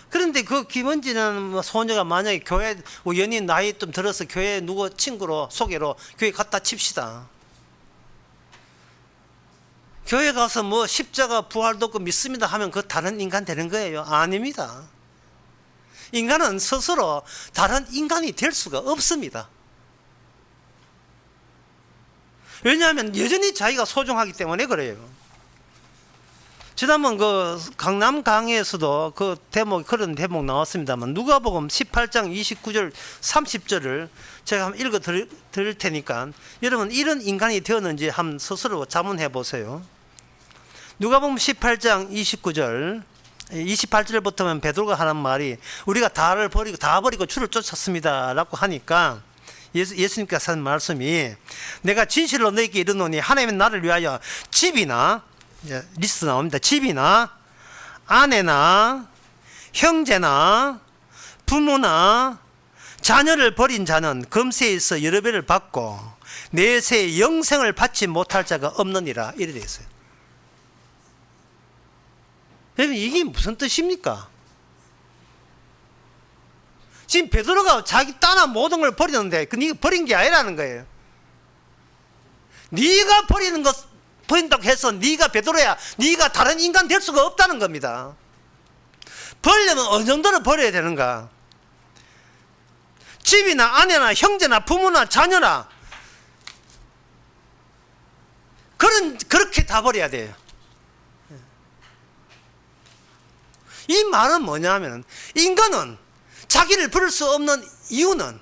그런데 그 김원지는 소녀가 만약에 교회 연인 나이 좀 들어서 교회 누구 친구로 소개로 교회 갔다 칩시다. 교회 가서 뭐 십자가 부활도 없고 믿습니다 하면 그 다른 인간 되는 거예요? 아닙니다. 인간은 스스로 다른 인간이 될 수가 없습니다. 왜냐하면 여전히 자기가 소중하기 때문에 그래요. 지난번 그 강남 강의에서도 그 대목 그런 대목 나왔습니다만 누가복음 18장 29절 30절을 제가 한번 읽어 드릴 테니까 여러분 이런 인간이 되었는지 한번 스스로 자문해 보세요. 누가복음 18장 29절 28절부터는 베드로가 하는 말이 우리가 다 버리고 주를 쫓았습니다 라고 하니까 예수님께서 하는 말씀이 내가 진실로 너에게 이르노니 하나님은 나를 위하여 집이나 리스트 나옵니다. 집이나 아내나 형제나 부모나 자녀를 버린 자는 금세에 있어 여러 배를 받고 내세의 영생을 받지 못할 자가 없느니라 이래 되어 있어요. 여러분 이게 무슨 뜻입니까? 지금 베드로가 자기 땅나 모든 걸 버리는데 네가 버린 게 아니라는 거예요. 네가 버린다고 해서 네가 베드로야 네가 다른 인간 될 수가 없다는 겁니다. 버리려면 어느 정도를 버려야 되는가? 집이나 아내나 형제나 부모나 자녀나 그렇게 다 버려야 돼요. 이 말은 뭐냐면 인간은 자기를 부를 수 없는 이유는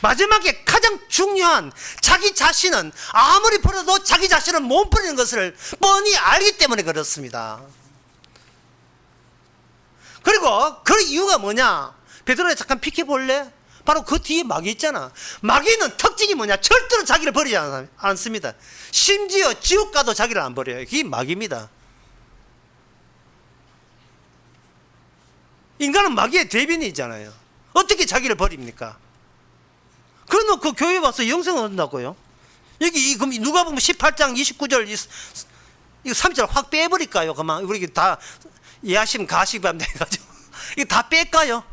마지막에 가장 중요한 자기 자신은 아무리 버려도 자기 자신은 못 버리는 것을 뻔히 알기 때문에 그렇습니다. 그리고 그 이유가 뭐냐? 베드로야 잠깐 비켜볼래? 바로 그 뒤에 마귀 있잖아. 마귀는 특징이 뭐냐? 절대로 자기를 버리지 않습니다. 심지어 지옥 가도 자기를 안 버려요. 그게 마귀입니다. 인간은 마귀의 대변이잖아요. 어떻게 자기를 버립니까? 그래놓고 교회 와서 영생을 얻는다고요? 여기 그럼 누가복음 18장 29절 이거 3절 확 빼버릴까요? 그만 우리 다 이해하시면 가시면 돼가지고 이거 다 뺄까요?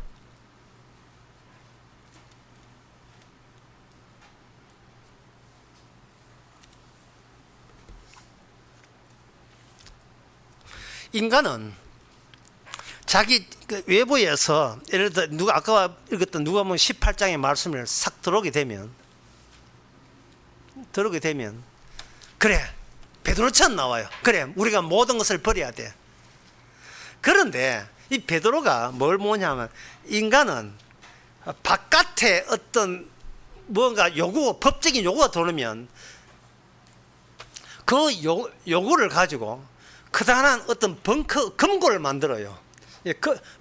인간은 자기 그 외부에서 예를 들어 누가 아까 읽었던 누가복음 18장의 말씀을 싹 들어오게 되면 그래 베드로처럼 나와요. 그래 우리가 모든 것을 버려야 돼. 그런데 이 베드로가 뭘 뭐냐면 인간은 바깥에 어떤 뭔가 법적인 요구가 들어오면 그 요구를 가지고 커다란 어떤 금고를 만들어요. 예,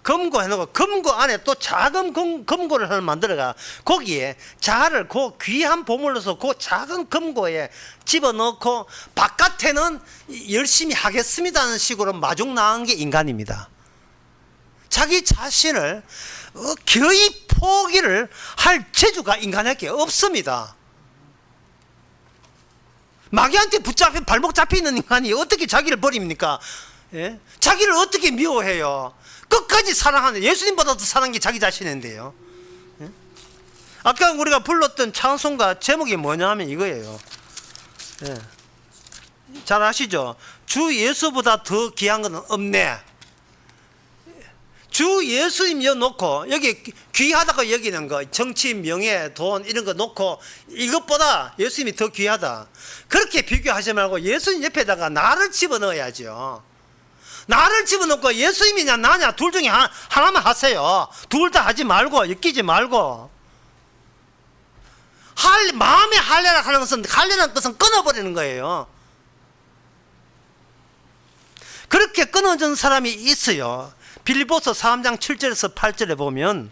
금고 해놓고 금고 안에 또 작은 금고를 하나 만들어가 거기에 자를 그 귀한 보물로서 그 작은 금고에 집어넣고 바깥에는 열심히 하겠습니다는 식으로 마중 나간 게 인간입니다. 자기 자신을 거의 포기를 할 재주가 인간에게 없습니다. 마귀한테 붙잡혀 발목 잡혀있는 인간이 어떻게 자기를 버립니까? 예? 자기를 어떻게 미워해요? 끝까지 사랑하는, 예수님보다 더 사랑한 게 자기 자신인데요. 예? 아까 우리가 불렀던 찬송가 제목이 뭐냐면 이거예요. 예. 잘 아시죠? 주 예수보다 더 귀한 건 없네. 주 예수님 놓고 여기 귀하다고 여기는 거, 정치, 명예, 돈 이런 거 놓고 이것보다 예수님이 더 귀하다. 그렇게 비교하지 말고 예수님 옆에다가 나를 집어넣어야죠. 나를 집어넣고 예수님이냐 나냐 둘 중에 하나만 하세요. 둘 다 하지 말고 엮이지 말고. 마음에 할례라 하는 것은 할례라는 뜻은 끊어버리는 거예요. 그렇게 끊어진 사람이 있어요. 빌립보서 3장 7절에서 8절에 보면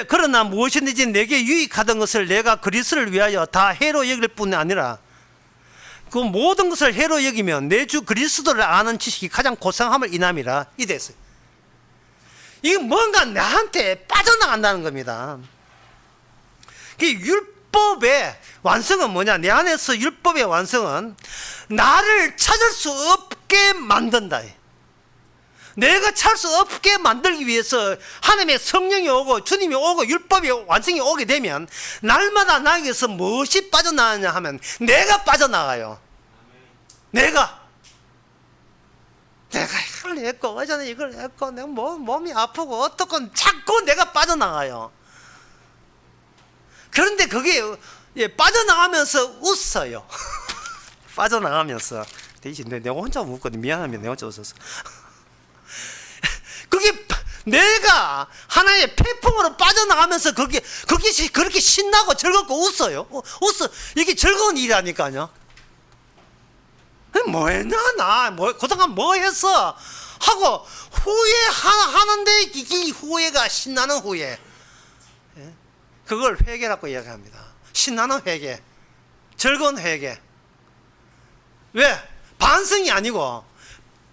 그러나 무엇이든지 내게 유익하던 것을 내가 그리스도를 위하여 다 해로 여길 뿐 아니라 그 모든 것을 해로 여기면 내 주 그리스도를 아는 지식이 가장 고상함을 인함이라 이랬어요. 이게 뭔가 나한테 빠져나간다는 겁니다. 그 율법의 완성은 뭐냐? 내 안에서 율법의 완성은 나를 찾을 수 없게 만든다. 내가 찾을 수 없게 만들기 위해서 하나님의 성령이 오고 주님이 오고 율법의 완성이 오게 되면 날마다 나에게서 무엇이 빠져나가냐 하면 내가 빠져나가요. 내가 이걸 했고 어제는 이걸 했고 내가 몸이 아프고 어떻건 자꾸 내가 빠져나가요. 그런데 그게 빠져나가면서 웃어요. 빠져나가면서 대신 내가 혼자 웃거든. 미안하면 내가 혼자 웃었어. 그게 내가 하나의 태풍으로 빠져나가면서 그게 그렇게 신나고 즐겁고 웃어요. 이게 즐거운 일이라니까요. 뭐 했냐 그동안 뭐 했어 하고 후회하는데 이게 후회가 신나는 후회. 그걸 회개라고 이야기합니다. 신나는 회개, 즐거운 회개. 왜? 반성이 아니고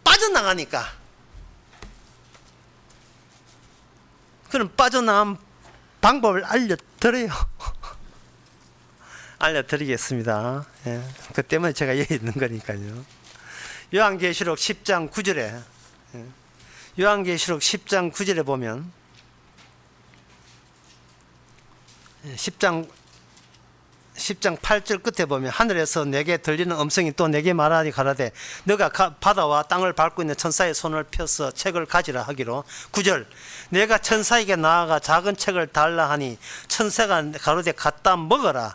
빠져나가니까. 그럼 빠져나간 방법을 알려드려요. 알려드리겠습니다. 예. 그 때문에 제가 여기 있는 거니까요. 요한계시록 10장 9절에 요한계시록 10장 9절에 보면 10장 8절 끝에 보면 하늘에서 내게 들리는 음성이 또 내게 말하니 가라되 너가 바다와 땅을 밟고 있는 천사의 손을 펴서 책을 가지라 하기로 9절 내가 천사에게 나아가 작은 책을 달라 하니 천사가 가로되 갖다 먹어라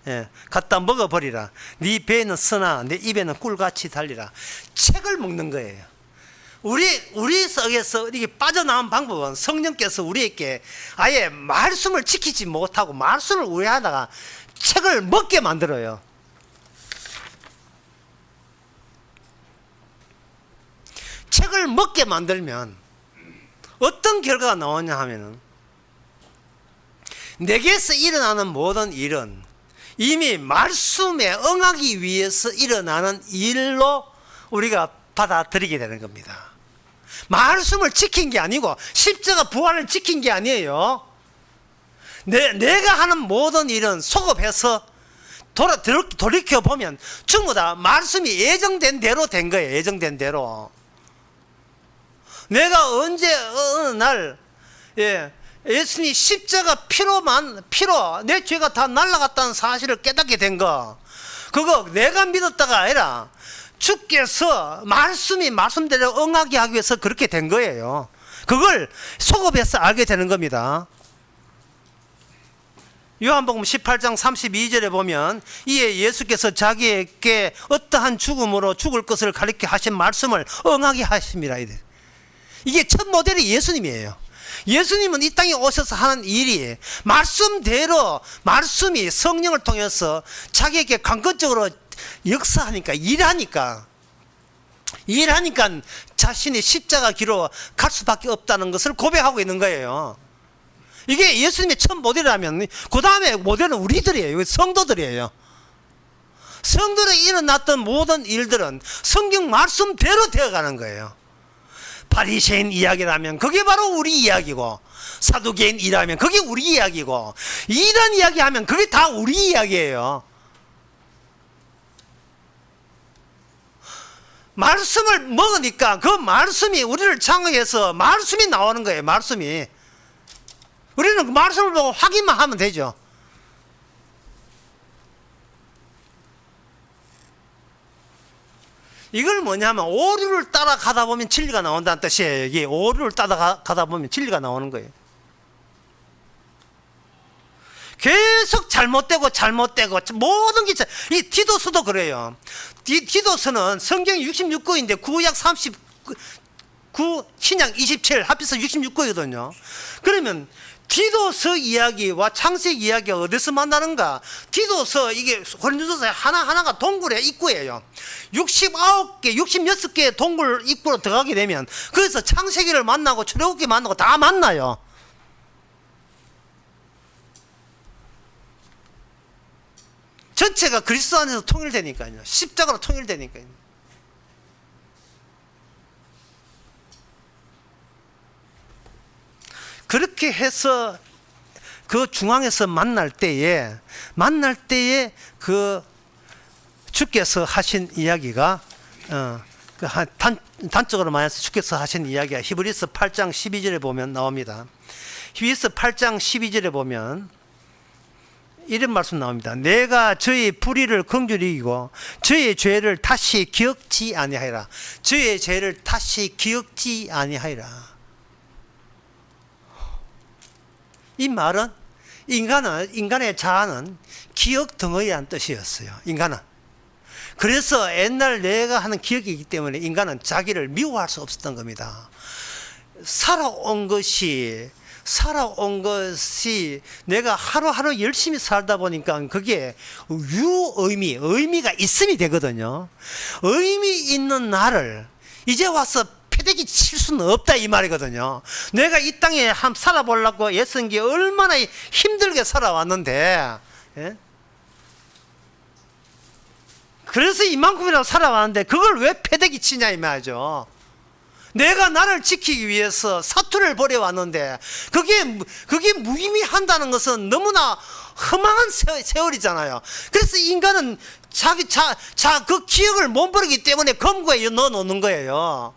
예, 갖다 먹어버리라. 네 배에는 쓰나 내 입에는 꿀같이 달리라. 책을 먹는 거예요. 우리 속에서 이렇게 빠져나온 방법은 성령께서 우리에게 아예 말씀을 지키지 못하고 말씀을 우회하다가 책을 먹게 만들어요. 책을 먹게 만들면 어떤 결과가 나오냐 하면은 내게서 일어나는 모든 일은 이미 말씀에 응하기 위해서 일어나는 일로 우리가 받아들이게 되는 겁니다. 말씀을 지킨 게 아니고 십자가 부활을 지킨 게 아니에요. 내가 하는 모든 일은 소급해서 돌이켜 보면 전부 다 말씀이 예정된 대로 된 거예요. 예정된 대로. 내가 언제 어느 날 예수님 십자가 피로 내 죄가 다 날아갔다는 사실을 깨닫게 된 거, 그거 내가 믿었다가 아니라 주께서 말씀대로 응하게 하기 위해서 그렇게 된 거예요. 그걸 소급해서 알게 되는 겁니다. 요한복음 18장 32절에 보면 이에 예수께서 자기에게 어떠한 죽음으로 죽을 것을 가리켜 하신 말씀을 응하게 하십니다. 이게 첫 모델이 예수님이에요. 예수님은 이 땅에 오셔서 하는 일이 말씀대로, 말씀이 성령을 통해서 자기에게 강건적으로 역사하니까, 일하니까 자신이 십자가 길로 갈 수밖에 없다는 것을 고백하고 있는 거예요. 이게 예수님의 첫 모델이라면 그 다음에 모델은 우리들이에요. 성도들이에요. 성도들이 일어났던 모든 일들은 성경 말씀대로 되어가는 거예요. 바리새인 이야기라면 그게 바로 우리 이야기고, 사두개인 이야기라면 그게 우리 이야기고, 이단 이야기하면 그게 다 우리 이야기예요. 말씀을 먹으니까 그 말씀이 우리를 장악해서 말씀이 나오는 거예요. 말씀이. 우리는 그 말씀을 보고 확인만 하면 되죠. 이걸 뭐냐면 오류를 따라가다 보면 진리가 나온다는 뜻이에요. 이게 오류를 따라가다 보면 진리가 나오는 거예요. 계속 잘못되고 모든 게 이 디도스도 그래요. 디도스는 성경 66권인데 구약 39, 신약 27 합해서 66권이거든요. 그러면 디도스 이야기와 창세기 이야기가 어디서 만나는가? 디도스, 이게 고린도서 하나하나가 동굴의 입구예요. 66개의 동굴 입구로 들어가게 되면 그래서 창세기를 만나고 출애굽기 만나고 다 만나요. 전체가 그리스도 안에서 통일되니까요. 십자가로 통일되니까요. 그렇게 해서 그 중앙에서 만날 때에 그 주께서 하신 이야기가 단적으로 말해서 주께서 하신 이야기가 히브리서 8장 12절에 보면 나옵니다. 히브리서 8장 12절에 보면 이런 말씀 나옵니다. 내가 저의 불의를 긍휼히 여기고 저의 죄를 다시 기억지 아니하리라. 저의 죄를 다시 기억지 아니하리라. 이 말은 인간의 자아는 기억 덩어리라는 뜻이었어요. 인간은. 그래서 옛날 내가 하는 기억이 있기 때문에 인간은 자기를 미워할 수 없었던 겁니다. 살아온 것이 내가 하루하루 열심히 살다 보니까 그게 의미가 있음이 되거든요. 의미 있는 나를 이제 와서 패대기 칠 수는 없다 이 말이거든요. 내가 이 땅에 살아보려고 애쓴 게 얼마나 힘들게 살아왔는데, 예? 그래서 이만큼이라도 살아왔는데 그걸 왜 패대기 치냐 이 말이죠. 내가 나를 지키기 위해서 사투를 벌여왔는데 그게 무의미한다는 것은 너무나 허망한 세월이잖아요. 그래서 인간은 그 기억을 못 버리기 때문에 검거에 넣어놓는 거예요.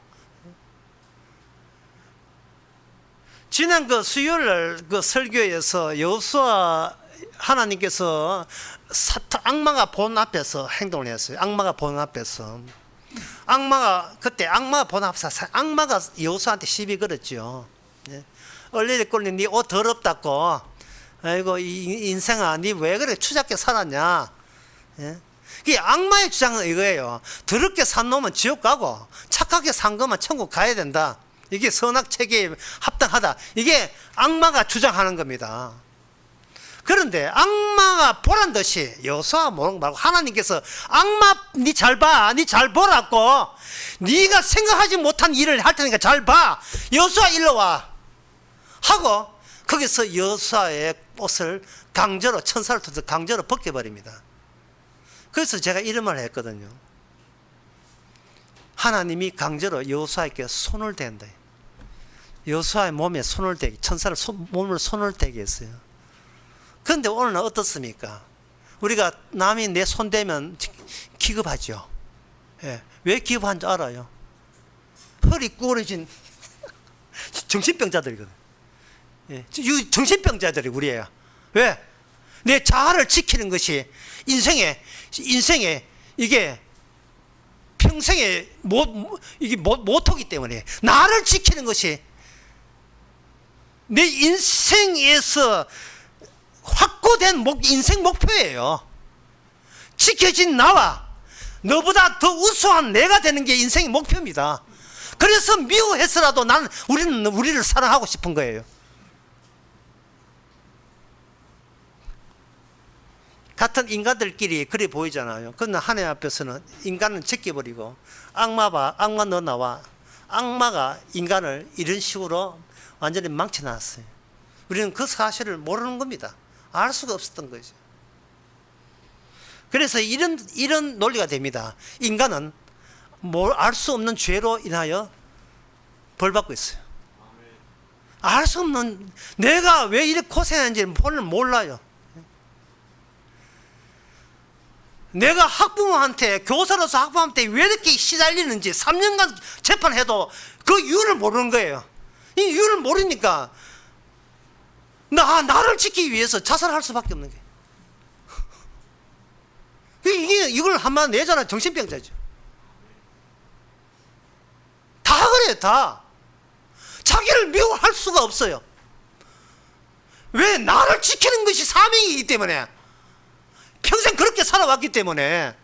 지난 그 수요일 그 설교에서 여호수아 하나님께서 악마가 본 앞에서 행동을 했어요. 악마가 본 앞에서. 악마가 본 앞에서 악마가 여호수아한테 시비 걸었죠. 얼레리 꼴리 니 옷 더럽다고. 아이고 이 인생아 니 왜 그래 추잡게 살았냐. 그게 악마의 주장은 이거예요. 더럽게 산 놈은 지옥 가고 착하게 산 거면 천국 가야 된다. 이게 선악체계에 합당하다. 이게 악마가 주장하는 겁니다. 그런데 악마가 보란 듯이 여호수아가 모르는 거 말고 하나님께서 악마 니 잘 봐. 니 잘 보라고. 니가 생각하지 못한 일을 할 테니까 잘 봐. 여호수아 일로 와. 하고 거기서 여호수아의 옷을 강제로 천사를 통해서 강제로 벗겨버립니다. 그래서 제가 이런 말을 했거든요. 하나님이 강제로 여호수아에게 손을 댄다. 여호수아의 몸에 손을 대게, 천사를 몸을 손을 대게 했어요. 그런데 오늘은 어떻습니까? 우리가 남이 내 손 대면 기겁하죠. 예. 왜 기겁한 줄 알아요? 허리 구부러진 정신병자들이거든. 예. 정신병자들이 우리예요. 왜? 내 자아를 지키는 것이 인생에 이게 평생의 이게 모토기 때문에 나를 지키는 것이 내 인생에서 확고된 인생 목표예요. 지켜진 나와 너보다 더 우수한 내가 되는 게 인생의 목표입니다. 그래서 미워해서라도 우리는 우리를 사랑하고 싶은 거예요. 같은 인간들끼리 그래 보이잖아요. 그러나 하나님 앞에서는 인간은 제껴버리고 악마 너 나와. 악마가 인간을 이런 식으로 완전히 망쳐놨어요. 우리는 그 사실을 모르는 겁니다. 알 수가 없었던 거죠. 그래서 이런 논리가 됩니다. 인간은 알 수 없는 죄로 인하여 벌받고 있어요. 알 수 없는, 내가 왜 이렇게 고생하는지 몰라요. 내가 교사로서 학부모한테 왜 이렇게 시달리는지 3년간 재판해도 그 이유를 모르는 거예요. 이 이유를 모르니까 나를 지키기 위해서 자살할 수밖에 없는 거예요. 이걸 한마디 내잖아. 정신병자죠. 다 그래요, 다. 자기를 미워할 수가 없어요. 왜? 나를 지키는 것이 사명이기 때문에. 평생 그렇게 살아왔기 때문에.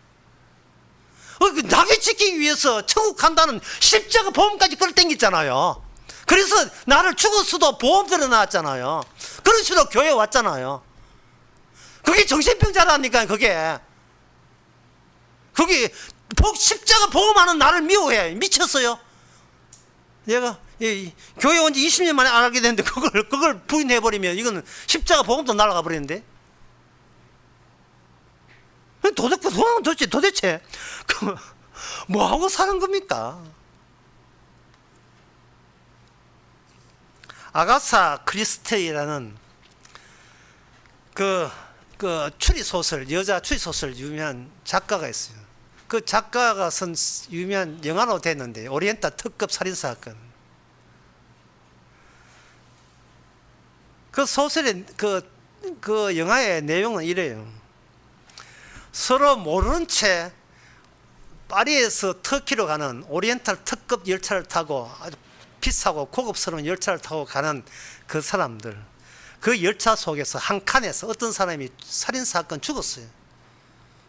나를 지키기 위해서 천국 간다는 십자가 보험까지 끌어당겼잖아요. 그래서 나를 죽었어도 보험 들어놨잖아요. 그런 식으로 교회 왔잖아요. 그게 정신병자라니까요, 그게. 십자가 보험하는 나를 미워해. 미쳤어요. 내가 교회 온 지 20년 만에 안 알게 됐는데 그걸 부인해버리면 이건 십자가 보험도 날아가 버리는데. 도대체 뭐하고 사는 겁니까? 아가사 크리스티라는 그 추리소설, 여자 추리소설 유명한 작가가 있어요. 그 작가가 쓴 유명한 영화로 됐는데, 오리엔탈 특급 살인사건. 그 소설의 그 영화의 내용은 이래요. 서로 모르는 채 파리에서 터키로 가는 오리엔탈 특급 열차를 타고 아주 비싸고 고급스러운 열차를 타고 가는 그 사람들, 그 열차 속에서 한 칸에서 어떤 사람이 살인사건 죽었어요.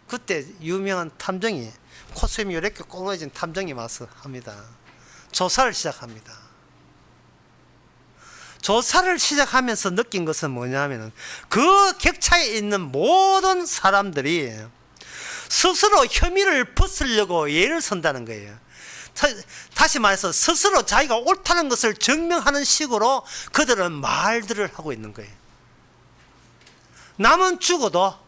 그때 유명한 탐정이, 코스튬이 이렇게 꼬부라진 탐정이 와서 합니다. 조사를 시작합니다. 조사를 시작하면서 느낀 것은 뭐냐면, 그 객차에 있는 모든 사람들이 스스로 혐의를 벗으려고 예를 선다는 거예요. 다시 말해서 스스로 자기가 옳다는 것을 증명하는 식으로 그들은 말들을 하고 있는 거예요. 남은 죽어도,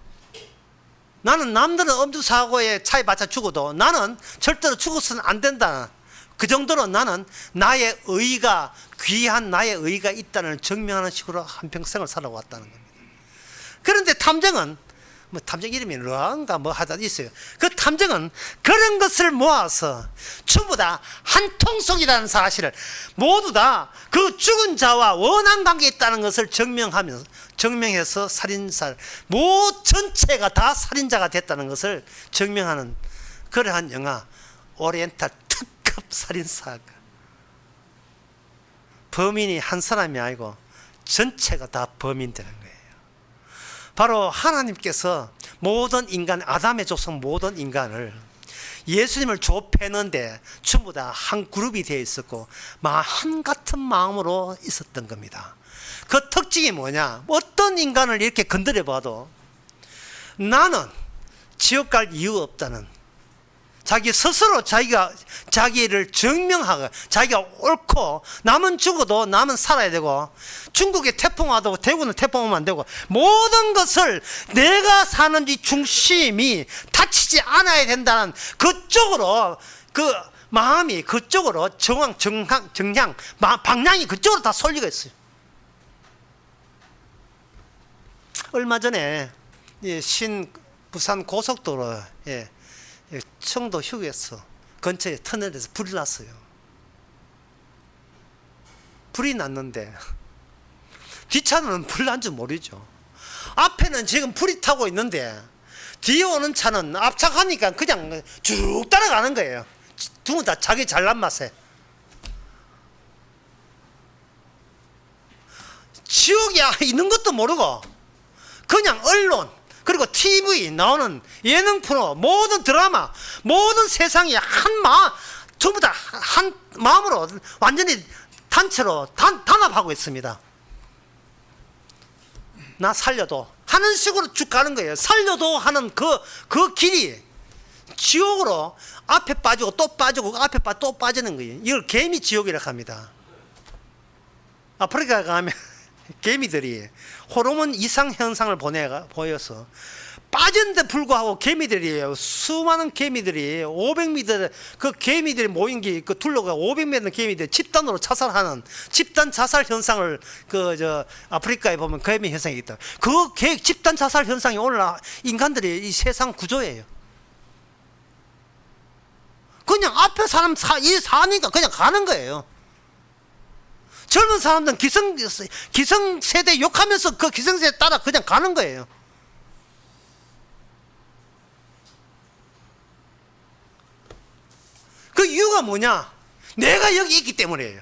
나는 남들은 엄두사고에 차에 맞춰 죽어도 나는 절대로 죽어서는 안 된다. 그 정도로 나는 나의 의의가, 귀한 나의 의의가 있다는 증명하는 식으로 한평생을 살아왔다는 겁니다. 그런데 탐정은, 탐정 이름이 르앙가 하다 있어요. 그 탐정은 그런 것을 모아서 전부 다 한 통속이라는 사실을, 모두 다 그 죽은 자와 원한 관계에 있다는 것을 증명해서 전체가 다 살인자가 됐다는 것을 증명하는 그러한 영화, 오리엔탈 특급 살인사건. 범인이 한 사람이 아니고 전체가 다 범인 되는 거예요. 바로 하나님께서 모든 인간, 아담의 조상 모든 인간을 예수님을 좁혀는데 전부 다 한 그룹이 되어 있었고 한 같은 마음으로 있었던 겁니다. 그 특징이 뭐냐? 어떤 인간을 이렇게 건드려 봐도 나는 지옥 갈 이유 없다는, 자기 스스로 자기를 증명하고, 자기가 옳고, 남은 죽어도 남은 살아야 되고, 중국에 태풍 와도 대구는 태풍 오면 안 되고, 모든 것을 내가 사는 이 중심이 다치지 않아야 된다는 그쪽으로, 그 마음이 그쪽으로 방향이 그쪽으로 다 쏠리고 있어요. 얼마 전에 부산 고속도로에 청도 휴게소 근처에 터널에서 불이 났어요. 불이 났는데 뒷차는 불 난 줄 모르죠. 앞에는 지금 불이 타고 있는데 뒤에 오는 차는 앞차가니까 그냥 쭉 따라가는 거예요. 두 분 다 자기 잘난 맛에. 지옥이 있는 것도 모르고 그냥 언론 그리고 TV 나오는 예능 프로 모든 드라마 모든 세상이 전부 다 한 마음으로 완전히 단체로 단합하고 있습니다. 나 살려도 하는 식으로 쭉 가는 거예요. 살려도 하는 그 길이 지옥으로 앞에 빠지고 또 빠지고 앞에 또 빠지는 거예요. 이걸 개미 지옥이라고 합니다. 아프리카 가면 개미들이 호르몬 이상 현상을 보여서 빠졌는데 불구하고 개미들이 수많은 개미들이 500m 그 개미들이 모인 게 그 둘러가 500m 개미들이 집단으로 자살하는 집단 자살 현상을 아프리카에 보면 개미 현상이 있다. 그 집단 자살 현상이 오늘 인간들이 이 세상 구조예요. 그냥 앞에 사람 사니까 그냥 가는 거예요. 젊은 사람들은 기성세대 욕하면서 그 기성세대 따라 그냥 가는 거예요. 그 이유가 뭐냐? 내가 여기 있기 때문이에요.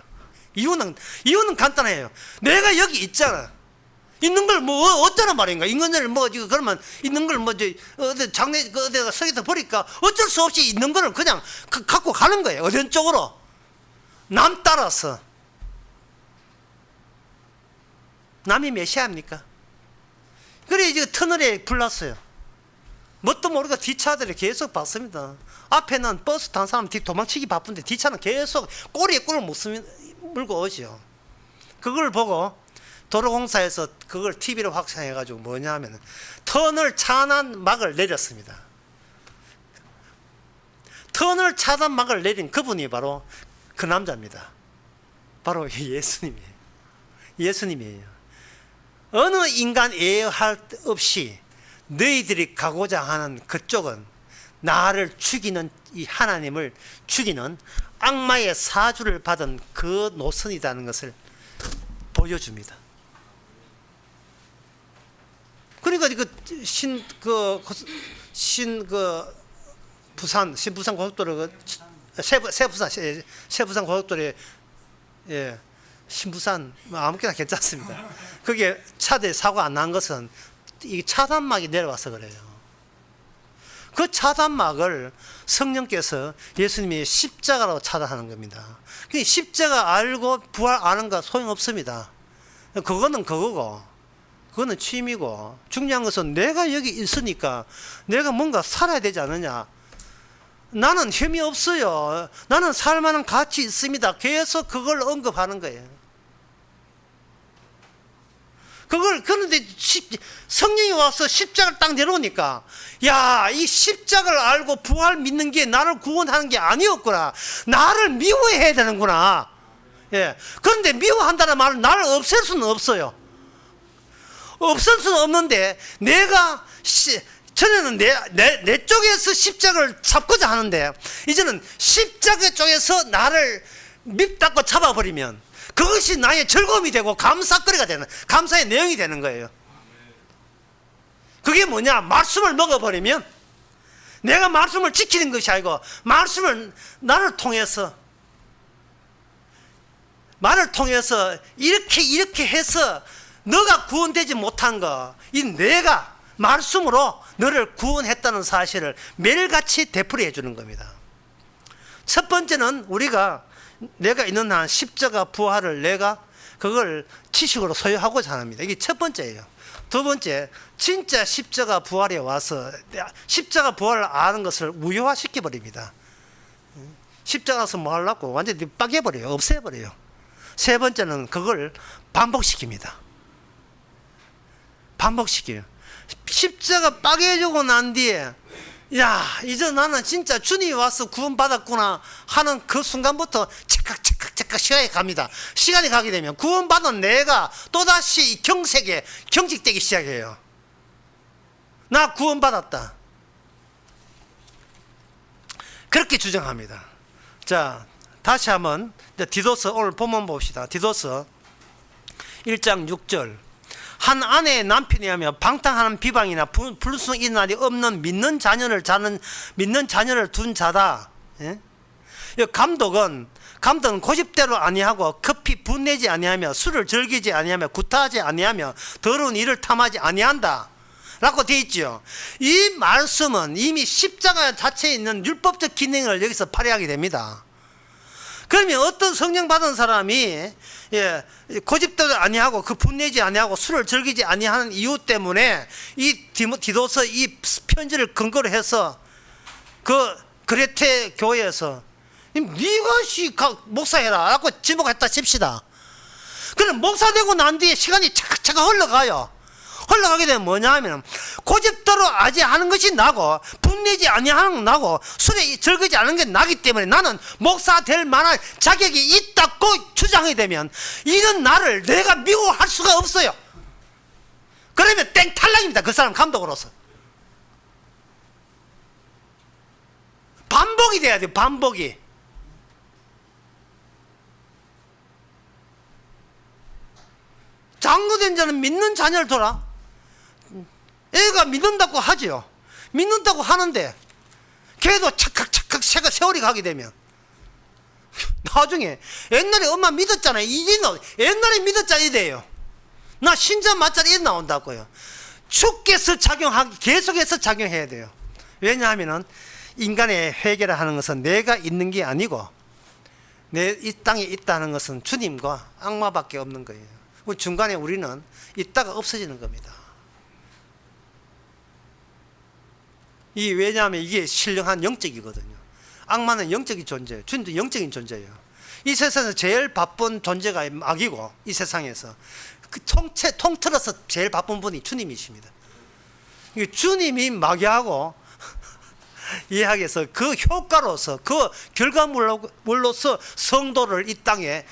이유는 간단해요. 내가 여기 있잖아. 있는 걸 어쩌란 말인가? 인간을 그러면 있는 걸 어디 장례 어디가 서기다 버리니까 어쩔 수 없이 있는 거를 그냥 갖고 가는 거예요. 어떤 쪽으로? 남 따라서. 남이 메시아입니까? 그래 이제 터널에 불났어요. 뭣도 모르고 뒷차들이 계속 봤습니다. 앞에는 버스 탄 사람 뒤 도망치기 바쁜데 뒷차는 계속 꼬리에 꿀을 물고 오죠. 그걸 보고 도로공사에서 그걸 TV로 확산해가지고 뭐냐 하면 터널 차단막을 내렸습니다. 터널 차단막을 내린 그분이 바로 그 남자입니다. 바로 예수님이에요. 예수님이에요. 어느 인간 예할 없이 너희들이 가고자 하는 그쪽은 나를 죽이는 이 하나님을 죽이는 악마의 사주를 받은 그 노선이라는 것을 보여줍니다. 그러니까 신부산 고속도로 세부산 고속도로에 신부산 아무렇게나 괜찮습니다. 그게 차대 사고 안 난 것은 이 차단막이 내려와서 그래요. 그 차단막을 성령께서 예수님이 십자가로 차단하는 겁니다. 십자가 알고 부활 아는 거 소용없습니다. 그거는 그거고 그거는 취미고 중요한 것은 내가 여기 있으니까 내가 뭔가 살아야 되지 않느냐. 나는 혐의 없어요. 나는 살만한 가치 있습니다. 계속 그걸 언급하는 거예요. 그런데 성령이 와서 십자가를 딱 내려오니까 야, 이 십자가를 알고 부활 믿는 게 나를 구원하는 게 아니었구나. 나를 미워해야 되는구나. 예. 그런데 미워한다는 말은 나를 없앨 수는 없어요. 없앨 수는 없는데 내가 전에는 내 쪽에서 십자가를 잡고자 하는데 이제는 십자가 쪽에서 나를 밉다고 잡아버리면 그것이 나의 즐거움이 되고 감사거리가 되는 감사의 내용이 되는 거예요. 그게 뭐냐? 말씀을 먹어버리면 내가 말씀을 지키는 것이 아니고 말씀을 말을 통해서 이렇게 해서 너가 구원되지 못한 거 이 내가 말씀으로 너를 구원했다는 사실을 매일같이 되풀이해 주는 겁니다. 첫 번째는 내가 있는 한 십자가 부활을 내가 그걸 지식으로 소유하고자 합니다. 이게 첫 번째예요. 두 번째, 진짜 십자가 부활에 와서 십자가 부활을 아는 것을 무효화시켜 버립니다. 십자가에서 뭐 하려고 완전히 빠개버려요. 없애버려요. 세 번째는 그걸 반복시킵니다. 반복시켜요. 십자가 빠개지고 난 뒤에 야, 이제 나는 진짜 주님이 와서 구원받았구나 하는 그 순간부터 착각 시간이 갑니다. 시간이 가게 되면 구원받은 내가 또다시 경직되기 시작해요. 나 구원받았다. 그렇게 주장합니다. 자, 다시 한번 디도서 오늘 본문 봅시다. 디도서 1장 6절. 한 아내의 남편이 하며 방탕하는 비방이나 불순 이 날이 없는 믿는 자녀를 둔 자다. 예? 감독은 고집대로 아니하고 급히 분내지 아니하며 술을 즐기지 아니하며 구타하지 아니하며 더러운 일을 탐하지 아니한다 라고 되어 있죠. 이 말씀은 이미 십자가 자체에 있는 율법적 기능을 여기서 발휘하게 됩니다. 그러면 어떤 성령 받은 사람이 고집대로 아니하고 그 분내지 아니하고 술을 즐기지 아니하는 이유 때문에 이 디도서 이 편지를 근거로 해서 그 그레테 교회에서 네가 목사해라 라고 지목했다 칩시다. 그럼 목사 되고 난 뒤에 시간이 차근차근 흘러가게 되면 뭐냐 하면 고집대로 하는 것이 나고 분내지 아니하는 건 나고 술에 즐기지 않은 게 나기 때문에 나는 목사 될 만한 자격이 있다고 주장하게 되면 이런 나를 내가 미워할 수가 없어요. 그러면 탈락입니다. 그 사람 감독으로서. 반복이 돼야 돼요. 반복이. 장로된 자는 믿는 자녀를 둬라. 애가 믿는다고 하지요. 믿는다고 하는데 걔도 착각 세월이 가게 되면 나중에 옛날에 엄마 믿었잖아요. 이제는 옛날에 믿었잖아 이래요. 나 신자 맞잖아 이 나온다고요. 주께서 계속해서 작용해야 돼요. 왜냐하면은 인간의 회개를 하는 것은 내가 있는 게 아니고 이 땅에 있다는 것은 주님과 악마밖에 없는 거예요. 중간에 우리는 있다가 없어지는 겁니다. 왜냐하면 이게 신령한 영적이거든요. 악마는 영적인 존재예요. 주님도 영적인 존재예요. 이 세상에서 제일 바쁜 존재가 악이고 이 세상에서 그 통틀어서 제일 바쁜 분이 주님이십니다. 주님이 마귀하고 이야기해서 그 효과로서 그 결과물로서 성도를 이 땅에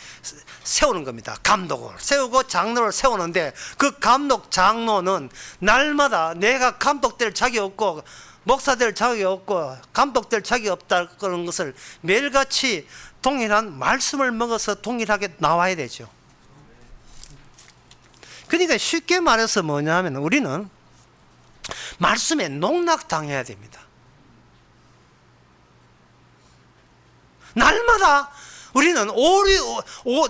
세우는 겁니다. 감독을 세우고 장로를 세우는데 그 감독 장로는 날마다 내가 감독될 자격이 없고 목사 될 자격이 없고 감독 될 자격이 없다는 것을 매일같이 동일한 말씀을 먹어서 동일하게 나와야 되죠. 그러니까 쉽게 말해서 뭐냐 하면 우리는 말씀에 농락당해야 됩니다. 날마다 우리는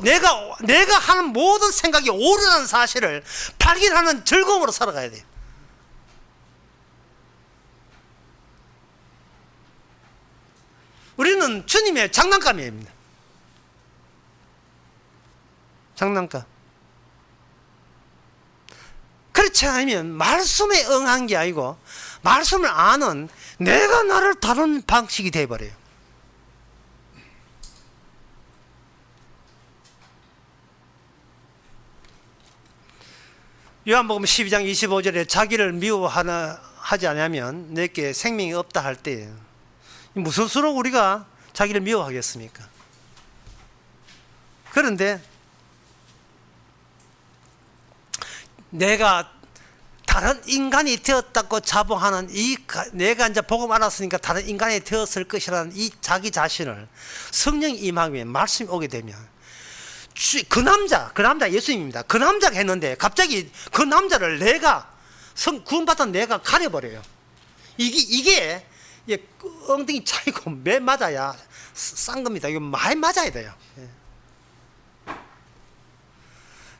내가 하는 모든 생각이 옳으라는 사실을 발견하는 즐거움으로 살아가야 돼요. 우리는 주님의 장난감입니다. 장난감. 그렇지 않으면 말씀에 응한 게 아니고 말씀을 아는 내가 나를 다루는 방식이 되어버려요. 요한복음 12장 25절에 자기를 미워하지 않으면 내게 생명이 없다 할 때 무슨 수로 우리가 자기를 미워하겠습니까? 그런데 내가 다른 인간이 되었다고 자부하는 내가 이제 복음 알았으니까 다른 인간이 되었을 것이라는 이 자기 자신을 성령이 임하면 말씀이 오게 되면 그 남자 예수님입니다. 그 남자가 했는데 갑자기 그 남자를 구원받은 내가 가려버려요. 이게 엉덩이 차이고 매 맞아야 싼 겁니다. 이거 많이 맞아야 돼요.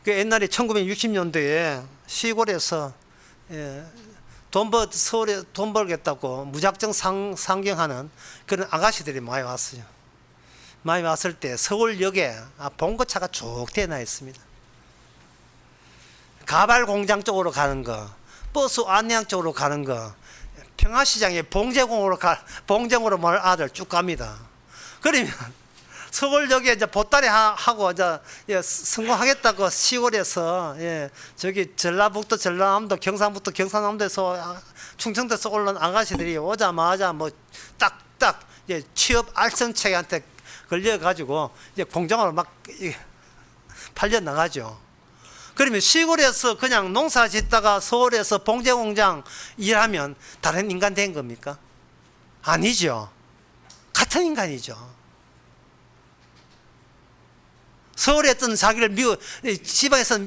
그 옛날에 1960년도에 시골에서 서울에 돈 벌겠다고 무작정 상경하는 그런 아가씨들이 많이 왔어요. 많이 왔을 때 서울역에 봉고차가 쭉 대나 있습니다. 가발 공장 쪽으로 가는 거, 버스 안내양 쪽으로 가는 거, 평화시장에 봉정으로 멀 아들 쭉 갑니다. 그러면 서울역에 이제 보따리 하고 이제 성공하겠다고 시골에서 저기 전라북도 전라남도 경상북도 경상남도에서 충청도에서 올라온 아가씨들이 오자마자 뭐 딱딱 취업 알선책한테 걸려가지고 이제 공장으로 막 팔려 나가죠. 그러면 시골에서 그냥 농사 짓다가 서울에서 봉제공장 일하면 다른 인간 된 겁니까? 아니죠. 같은 인간이죠. 서울에 있던 자기를 지방에서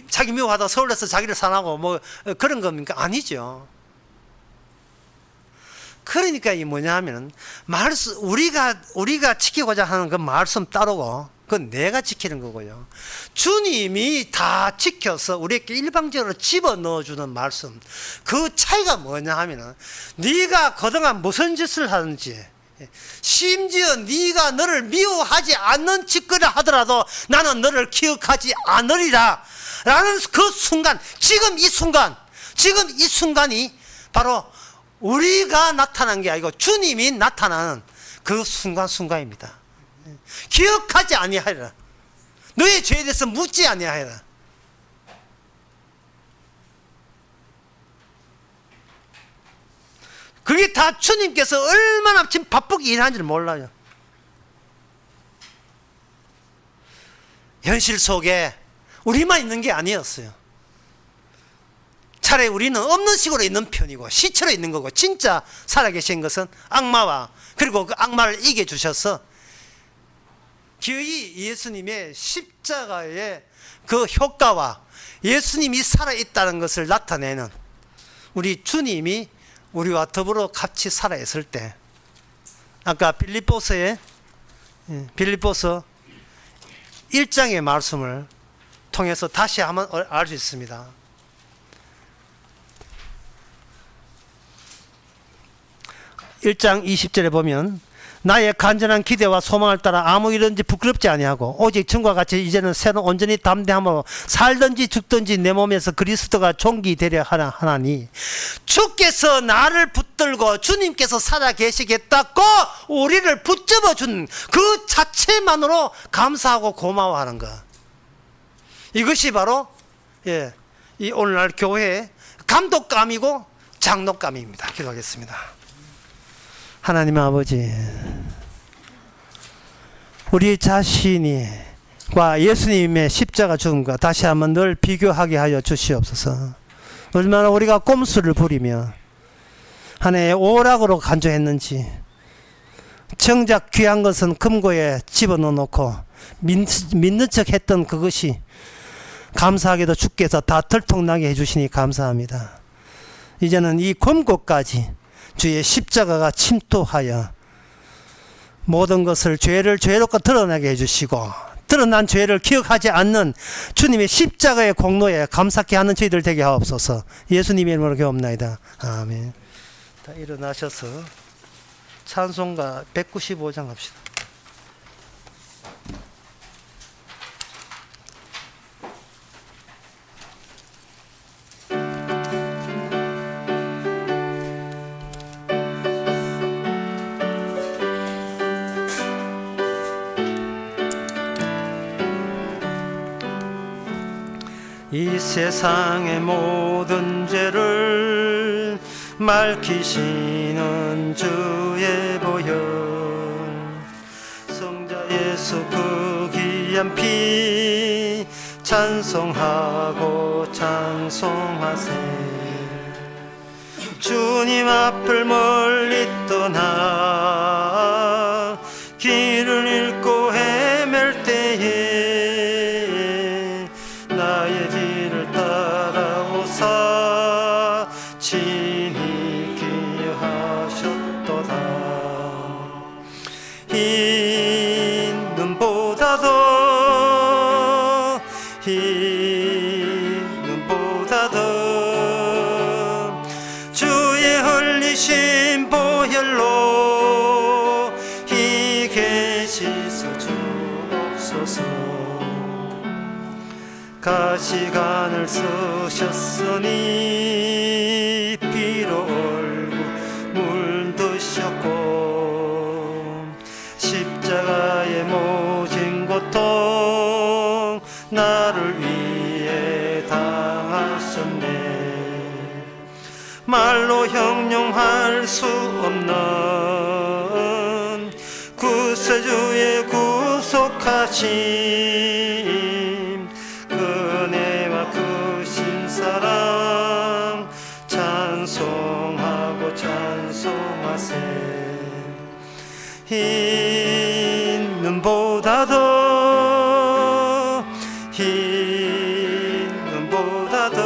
자기 미워하다 서울에서 자기를 사랑하고 뭐 그런 겁니까? 아니죠. 그러니까 이 뭐냐 하면 말씀, 우리가 지키고자 하는 그 말씀 따르고 그건 내가 지키는 거고요. 주님이 다 지켜서 우리에게 일방적으로 집어넣어주는 말씀. 그 차이가 뭐냐 하면 네가 그동안 무슨 짓을 하는지, 심지어 네가 너를 미워하지 않는 짓거리를 하더라도 나는 너를 기억하지 않으리라 라는 그 순간, 지금 이 순간이 바로 우리가 나타난 게 아니고 주님이 나타나는 그 순간입니다. 기억하지 아니하리라. 너의 죄에 대해서 묻지 아니하리라. 그게 다 주님께서 얼마나 지금 바쁘게 일하는지를 몰라요. 현실 속에 우리만 있는 게 아니었어요. 차라리 우리는 없는 식으로 있는 편이고 시체로 있는 거고, 진짜 살아계신 것은 악마와, 그리고 그 악마를 이겨주셔서 기어이 예수님의 십자가의 그 효과와 예수님이 살아있다는 것을 나타내는 우리 주님이 우리와 더불어 같이 살아있을 때, 아까 빌립보서 1장의 말씀을 통해서 다시 한번 알 수 있습니다. 1장 20절에 보면 나의 간절한 기대와 소망을 따라 아무 일든지 부끄럽지 아니하고 오직 전과 같이 이제는 새로 온전히 담대함으로 살든지 죽든지 내 몸에서 그리스도가 존귀되려 하나니, 주께서 나를 붙들고 주님께서 살아계시겠다고 우리를 붙잡아 준 그 자체만으로 감사하고 고마워하는 것, 이것이 바로 이 오늘날 교회의 감독감이고 장독감입니다. 기도하겠습니다. 하나님 아버지, 우리 자신과 예수님의 십자가 죽음과 다시 한번 늘 비교하게 하여 주시옵소서. 얼마나 우리가 꼼수를 부리며 하나의 오락으로 간주했는지, 정작 귀한 것은 금고에 집어넣어 놓고 믿는 척 했던 그것이 감사하게도 주께서 다 들통나게 해주시니 감사합니다. 이제는 이 금고까지 주의 십자가가 침투하여 모든 것을 죄를 죄롭고 드러나게 해주시고, 드러난 죄를 기억하지 않는 주님의 십자가의 공로에 감사케 하는 저희들 되게 하옵소서. 예수님의 이름으로 기도합나이다. 아멘. 다 일어나셔서 찬송가 195장 합시다. 이 세상의 모든 죄를 맑히시는 주의 보혈, 성자 예수 그 귀한 피 찬송하고 찬송하세. 주님 앞을 멀리 떠나 길을 잃고 헤맬 때에 나의 길을 따라오사 친히 기여하셨도다. 흰 눈보다도 주의 흘리신 보혈로 이 계시서 주옵소서. 가시관을 쓰셨으니 피로 얼굴 물드셨고 십자가의 모진 고통 나를 위해 당하셨네. 말로 형용할 수 없는 구세주의 구속하심, 은혜와 찬송하고 찬송하세. 있는보다 더 있는보다 더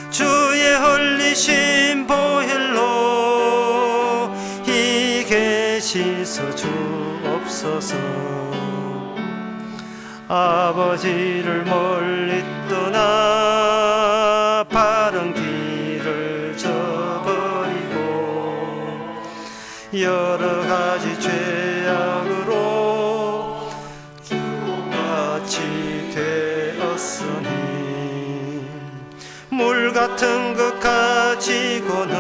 주의 흘리신 보혈로 이 계시 주옵소서. 아버지를 멀리 떠나 바른 길을 저버리고 여러 가지 죄악으로 같이 되었으니 물 같은 것 가지고는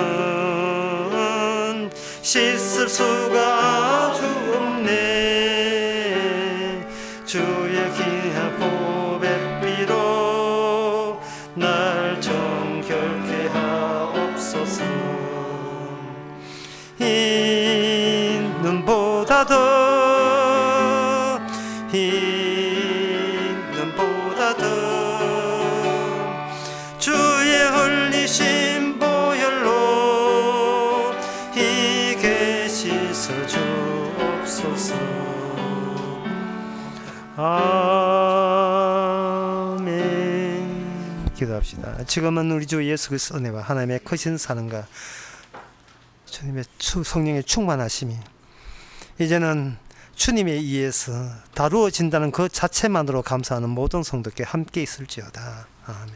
씻을 수가 아주 없네. 주의 귀한 보배비로 날 정결케 하옵소서. 있는보다 더 있는보다 더 주의 흘리신 보혈로 이 계시 주옵소서. 아멘. 기도합시다. 지금은 우리 주 예수 그리스도 은혜와 하나님의 크신 사랑과 주님의 성령의 충만하심이 이제는 주님에 의해서 다루어진다는 그 자체만으로 감사하는 모든 성도께 함께 있을지어다. 아멘.